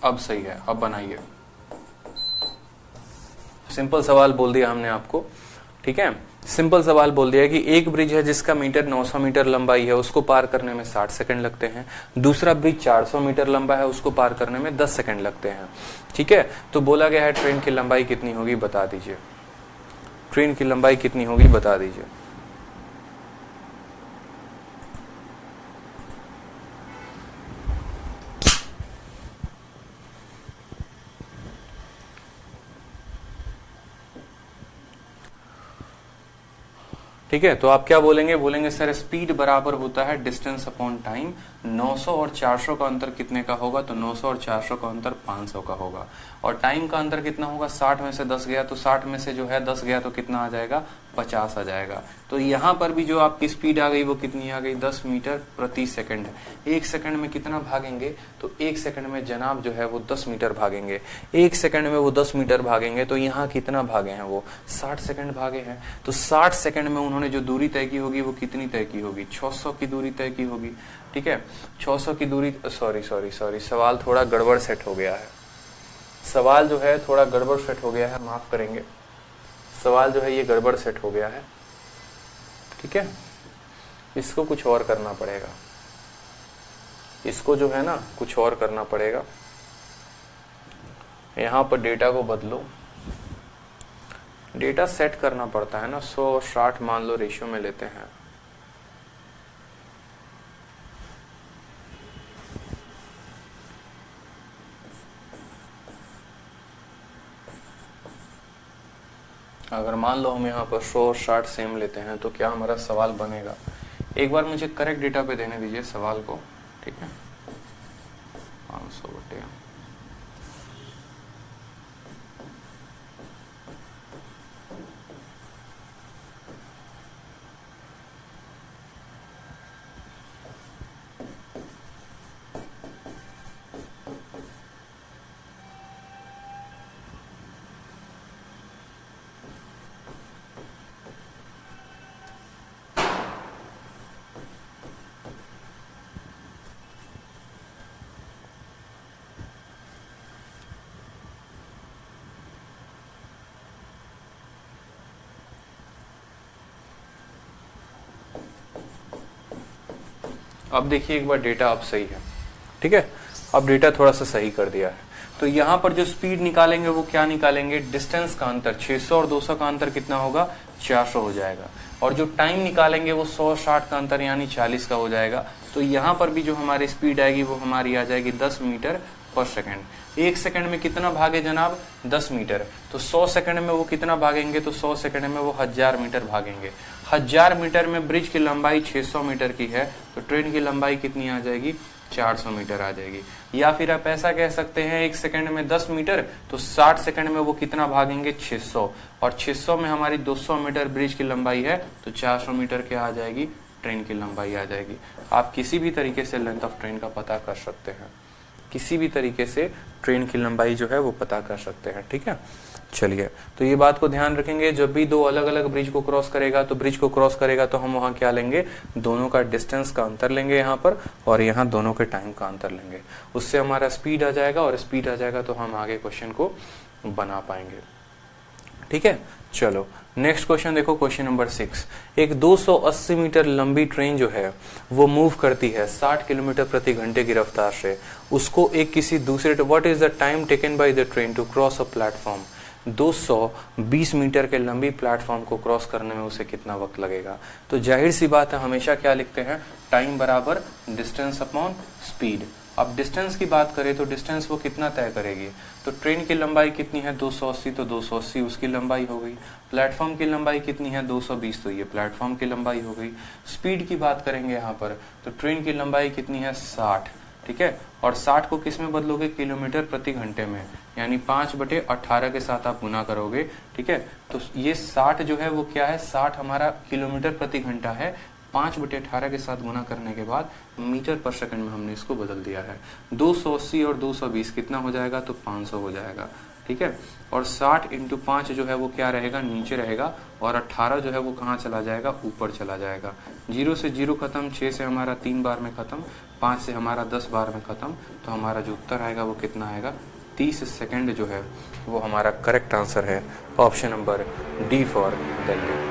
अब सही है, अब बनाइए। सिंपल सवाल बोल दिया हमने आपको। ठीक है, सिंपल सवाल बोल दिया कि एक ब्रिज है जिसका मीटर 900 मीटर लंबाई है, उसको पार करने में 60 सेकंड लगते हैं। दूसरा ब्रिज 400 मीटर लंबा है, उसको पार करने में 10 सेकंड लगते हैं। ठीक है, तो बोला गया है ट्रेन की लंबाई कितनी होगी, बता दीजिए। ट्रेन की लंबाई कितनी होगी, बता दीजिए। ठीक है, तो आप क्या बोलेंगे, बोलेंगे सर स्पीड बराबर होता है डिस्टेंस अपॉन टाइम। 900 और 400 का अंतर कितने का होगा, तो 900 और 400 का अंतर 500 का होगा। और टाइम का अंतर कितना होगा, 60 में से 10 गया, तो 60 में से जो है 10 गया तो कितना आ जाएगा, 50 आ जाएगा। तो यहाँ पर भी जो आपकी स्पीड आ गई वो कितनी आ गई, 10 मीटर प्रति सेकंड। 1 सेकंड में कितना भागेंगे, तो 1 सेकंड में जनाब जो है वो 10 मीटर भागेंगे। 1 सेकंड में वो 10 मीटर भागेंगे, तो यहाँ कितना भागे हैं वो, 60 सेकंड भागे हैं। तो 60 सेकंड में उन्होंने जो दूरी तय की होगी वो कितनी तय की होगी, 600 की दूरी तय की होगी। ठीक है, 600 की दूरी, सॉरी, सवाल थोड़ा गड़बड़ सेट हो गया है। सवाल जो है थोड़ा गड़बड़ सेट हो गया है, माफ करेंगे, सवाल जो है ये गड़बड़ सेट हो गया है। ठीक है, इसको कुछ और करना पड़ेगा, इसको जो है ना कुछ और करना पड़ेगा। यहां पर डेटा को बदलो, डेटा सेट करना पड़ता है ना। 100 और 60 मान लो रेशियो में लेते हैं। अगर मान लो हम यहाँ पर 100 और 60 सेम लेते हैं तो क्या हमारा सवाल बनेगा। एक बार मुझे करेक्ट डेटा पे देने दीजिए सवाल को। ठीक है, 500 बटे अब देखिए एक बार डेटा अब सही है, ठीक है, अब डेटा थोड़ा सा सही कर दिया है। तो यहाँ पर जो स्पीड निकालेंगे वो क्या निकालेंगे, डिस्टेंस का अंतर, 600 और 200 का अंतर कितना होगा, 400 हो जाएगा। और जो टाइम निकालेंगे वो 160 का अंतर यानी 40 का हो जाएगा। तो यहाँ पर भी जो हमारी स्पीड आएगी वो हमारी आ जाएगी 10 मीटर पर सेकंड। 1 सेकंड में कितना भागे जनाब, 10 मीटर। तो 100 सेकंड में वो कितना भागेंगे, तो 100 सेकंड में वो 1000 मीटर भागेंगे। 1000 मीटर में ब्रिज की लंबाई 600 मीटर की है, तो ट्रेन की लंबाई कितनी आ जाएगी, 400 मीटर आ जाएगी। या फिर आप ऐसा कह सकते हैं 1 सेकंड में 10 मीटर, तो 60 सेकंड में वो कितना भागेंगे, 600। और 600 में हमारी 200 मीटर ब्रिज की लंबाई है, तो 400 मीटर क्या आ जाएगी, ट्रेन की लंबाई आ जाएगी। आप किसी भी तरीके से लेंथ ऑफ ट्रेन का पता कर सकते हैं, किसी भी तरीके से ट्रेन की लंबाई जो है वो पता कर सकते हैं, ठीक है। चलिए, तो ये बात को ध्यान रखेंगे, जब भी दो अलग अलग ब्रिज को क्रॉस करेगा तो ब्रिज को क्रॉस करेगा तो हम वहां क्या लेंगे, दोनों का डिस्टेंस का अंतर लेंगे यहाँ पर, और यहाँ दोनों के टाइम का अंतर लेंगे। उससे हमारा स्पीड आ जाएगा, और स्पीड आ जाएगा तो हम आगे क्वेश्चन को बना पाएंगे, ठीक है। चलो नेक्स्ट क्वेश्चन देखो, क्वेश्चन नंबर 6। एक 280 मीटर लंबी ट्रेन जो है वो मूव करती है 60 किलोमीटर प्रति घंटे की रफ्तार से। उसको एक किसी दूसरे, what is the time taken by the train to cross a platform. 220 meter के लंबी प्लेटफॉर्म को क्रॉस करने में उसे कितना वक्त लगेगा। तो जाहिर सी बात है, हमेशा क्या लिखते हैं, टाइम बराबर डिस्टेंस अपॉन स्पीड। अब डिस्टेंस की बात करें तो डिस्टेंस वो कितना तय करेगी, तो ट्रेन की लंबाई कितनी है 280, तो 280 उसकी लंबाई हो गई। प्लेटफॉर्म की लंबाई कितनी है 220, तो ये प्लेटफॉर्म की लंबाई हो गई। स्पीड की बात करेंगे यहाँ पर, तो ट्रेन की लंबाई कितनी है 60, ठीक है। और 60 को किस में बदलोगे, किलोमीटर प्रति घंटे में, यानी 5/18 के साथ आप गुना करोगे, ठीक है। तो ये 60 जो है वो क्या है, 60 हमारा किलोमीटर प्रति घंटा है। 5/18 के साथ गुना करने के बाद मीटर पर सेकंड में हमने इसको बदल दिया है। 280 और 220 कितना हो जाएगा, तो 500 हो जाएगा, ठीक है। और 60 × 5 जो है वो क्या रहेगा, नीचे रहेगा, और 18 जो है वो कहाँ चला जाएगा, ऊपर चला जाएगा। 0 से 0 खत्म, 6 से हमारा 3 बार में खत्म, 5 से हमारा 10 बार में खत्म। तो हमारा जो उत्तर आएगा वो कितना आएगा, 30 सेकंड जो है वो हमारा करेक्ट आंसर है। Option number D for Delhi.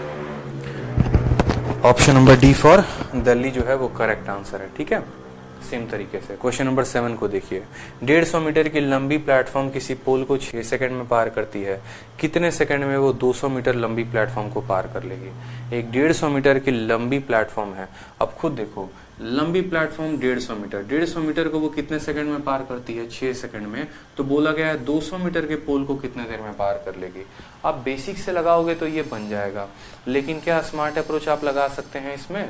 Option number D for Delhi जो है वो करेक्ट आंसर है, ठीक है। सेम तरीके से क्वेश्चन नंबर 7 को देखिए। 150 मीटर की लंबी प्लेटफॉर्म किसी पोल को 6 सेकंड में पार करती है, कितने सेकंड में वो 200 मीटर लंबी प्लेटफॉर्म को पार कर लेगी। एक 150 मीटर की लंबी प्लेटफॉर्म है, अब खुद देखो, लंबी प्लेटफॉर्म 150 मीटर, 150 मीटर को वो कितने सेकंड में पार करती है, 6 सेकंड में। तो बोला गया है 200 मीटर के पोल को कितने देर में पार कर लेगी। आप बेसिक से लगाओगे तो ये बन जाएगा, लेकिन क्या स्मार्ट अप्रोच आप लगा सकते हैं इसमें,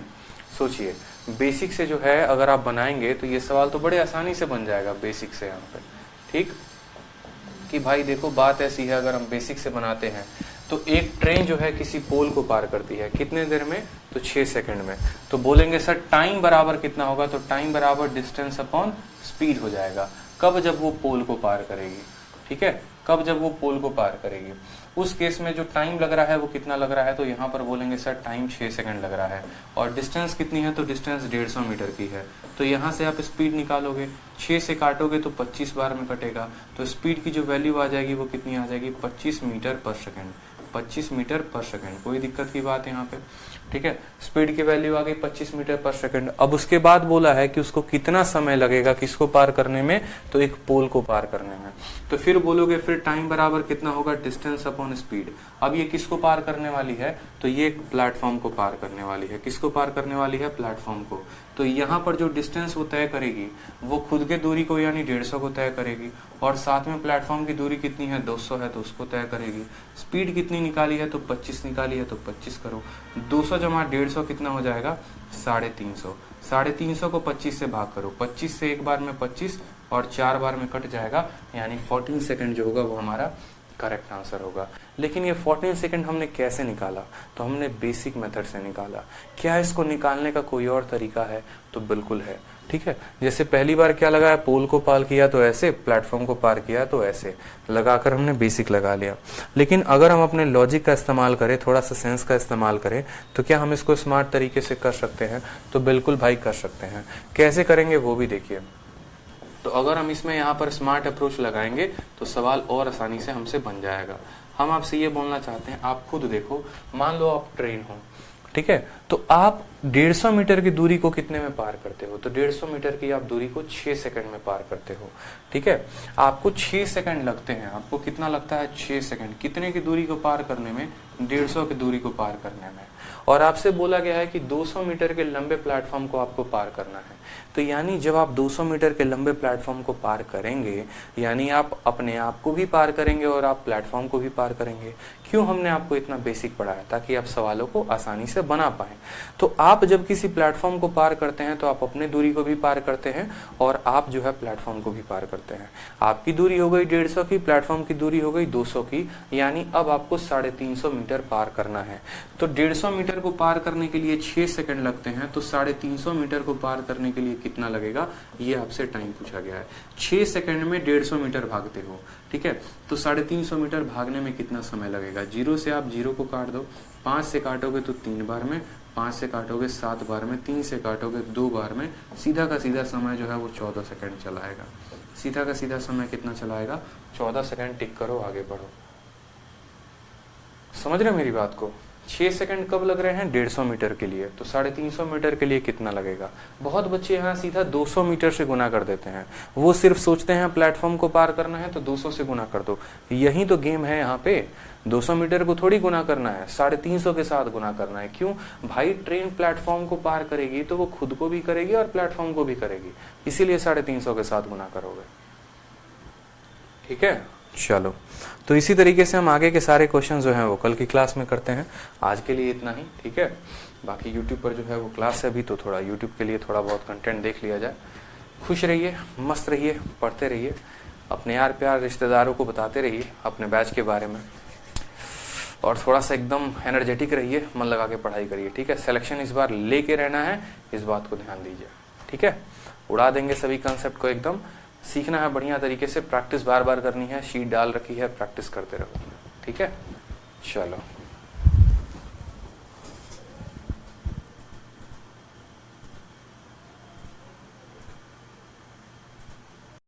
सोचिए। बेसिक से जो है अगर आप बनाएंगे तो ये सवाल तो बड़े आसानी से बन जाएगा बेसिक से यहाँ पे, ठीक। कि भाई देखो बात ऐसी है, अगर हम बेसिक से बनाते हैं तो एक ट्रेन जो है किसी पोल को पार करती है कितने देर में, तो 6 सेकंड में। तो बोलेंगे सर टाइम बराबर कितना होगा, तो टाइम बराबर डिस्टेंस अपॉन स्पीड हो जाएगा। कब, जब वो पोल को पार करेगी, ठीक है, कब, जब वो पोल को पार करेगी। उस केस में जो टाइम लग रहा है वो कितना लग रहा है, तो यहाँ पर बोलेंगे सर टाइम 6 सेकंड लग रहा है। और डिस्टेंस कितनी है, तो डिस्टेंस 150 मीटर की है। तो यहाँ से आप स्पीड निकालोगे, 6 से काटोगे तो 25 बार में कटेगा। तो स्पीड की जो वैल्यू आ जाएगी वो कितनी आ जाएगी, 25 मीटर पर सेकंड। 25 मीटर पर सेकंड, कोई दिक्कत की बात है यहाँ पे, ठीक है। स्पीड की वैल्यू आ गई 25 मीटर पर सेकंड। अब उसके बाद बोला है कि उसको कितना समय लगेगा किसको पार करने में, तो एक पोल को पार करने में। तो फिर बोलोगे फिर टाइम बराबर कितना होगा, डिस्टेंस अपॉन स्पीड। अब ये किसको पार करने वाली है, तो ये प्लेटफॉर्म को पार करने वाली है। किसको पार करने वाली है, प्लेटफॉर्म को। तो यहाँ पर जो डिस्टेंस वो तय करेगी वो खुद के दूरी को यानी 150 को तय करेगी, और साथ में प्लेटफॉर्म की दूरी कितनी है 200 है, तो उसको तय करेगी। स्पीड कितनी निकाली है, तो 25 निकाली है, तो 25 करो। 200 जमा 150 कितना हो जाएगा, 350। 350 को 25 से भाग करो, 25 से एक बार में 25 और 4 बार में कट जाएगा, यानी 14 सेकंड जो होगा वो हमारा करेक्ट आंसर होगा। लेकिन ये 14 सेकंड हमने कैसे निकाला, तो हमने बेसिक मेथड से निकाला। क्या इसको निकालने का कोई और तरीका है, तो बिल्कुल है, ठीक है। जैसे पहली बार क्या लगाया, पोल को पार किया तो ऐसे, प्लेटफॉर्म को पार किया तो ऐसे, लगाकर हमने बेसिक लगा लिया। लेकिन अगर हम अपने लॉजिक का इस्तेमाल करें, थोड़ा सा सेंस का इस्तेमाल करें, तो क्या हम इसको स्मार्ट तरीके से कर सकते हैं, तो बिल्कुल भाई कर सकते हैं। कैसे करेंगे वो भी देखिए। तो अगर हम इसमें यहाँ पर स्मार्ट अप्रोच लगाएंगे तो सवाल और आसानी से हमसे बन जाएगा। हम आपसे ये बोलना चाहते हैं, आप खुद देखो, मान लो आप ट्रेन हो, ठीक है, तो आप 150 मीटर की दूरी को कितने में पार करते हो? तो 150 मीटर की आप दूरी को 6 सेकंड में पार करते हो। ठीक है, आपको 6 सेकंड लगते हैं। आपको कितना लगता है? 6 सेकंड। कितने की दूरी को पार करने में? 150 की दूरी को पार करने में। और आपसे बोला गया है कि 200 मीटर के लंबे प्लेटफॉर्म को आपको पार करना है। तो यानी जब आप 200 मीटर के लंबे प्लेटफॉर्म को पार करेंगे, यानी आप अपने आप को भी पार करेंगे और आप प्लेटफॉर्म को भी पार करेंगे। क्यों हमने आपको इतना बेसिक पढ़ाया? ताकि आप सवालों को आसानी से बना पाएं। तो आप जब किसी प्लेटफॉर्म को पार करते हैं तो आप अपने दूरी को भी पार करते हैं और आप जो है प्लेटफॉर्म को भी पार करते हैं। आपकी दूरी हो गई 150 की, प्लेटफॉर्म की दूरी हो गई 200 की, यानी अब आपको 350 मीटर पार करना है। तो 150 मीटर को पार करने के लिए 6 सेकंड लगते हैं, तो 350 मीटर को पार करने के लिए कितना लगेगा, ये आपसे टाइम पूछा गया है। 6 सेकंड में 150 मीटर भागते हो। ठीक है, तो 350 मीटर भागने में कितना समय लगेगा? 0 से आप 0 को काट दो, 5 से काटोगे तो 3 बार में, 5 से काटोगे 7 बार में, 3 से काटोगे 2 बार में, सीधा का सीधा समय जो है वो 14 सेकंड चलाएगा। सीधा का सीधा समय कितना चलाएगा? 14 सेकंड। टिक करो, आगे बढ़ो। समझ रहे मेरी बात को? 6 सेकंड कब लग रहे हैं? 150 मीटर के लिए। तो 350 मीटर के लिए कितना लगेगा? बहुत बच्चे यहाँ सीधा 200 मीटर से गुना कर देते हैं। वो सिर्फ सोचते हैं प्लेटफॉर्म को पार करना है तो 200 से गुना कर दो। यही तो गेम है यहाँ पे। 200 मीटर को थोड़ी गुना करना है, 350 के साथ गुना करना है। क्यों भाई? ट्रेन प्लेटफॉर्म को पार करेगी तो वो खुद को भी करेगी और प्लेटफॉर्म को भी करेगी, इसीलिए 350 के साथ गुना करोगे। ठीक है, चलो। तो इसी तरीके से हम आगे के सारे क्वेश्चन जो हैं वो कल की क्लास में करते हैं। आज के लिए इतना ही। ठीक है, बाकी यूट्यूब पर जो है वो क्लास है अभी, तो थोड़ा यूट्यूब के लिए थोड़ा बहुत कंटेंट देख लिया जाए। खुश रहिए, मस्त रहिए, पढ़ते रहिए, अपने यार प्यार रिश्तेदारों को बताते रहिए अपने बैच के बारे में, और थोड़ा सा एकदम एनर्जेटिक रहिए, मन लगा के पढ़ाई करिए। ठीक है, सिलेक्शन इस बार लेके रहना है, इस बात को ध्यान दीजिए। ठीक है, उड़ा देंगे सभी कंसेप्ट को एकदम। सीखना है बढ़िया तरीके से, प्रैक्टिस बार बार करनी है, शीट डाल रखी है, प्रैक्टिस करते रहो। ठीक है, चलो।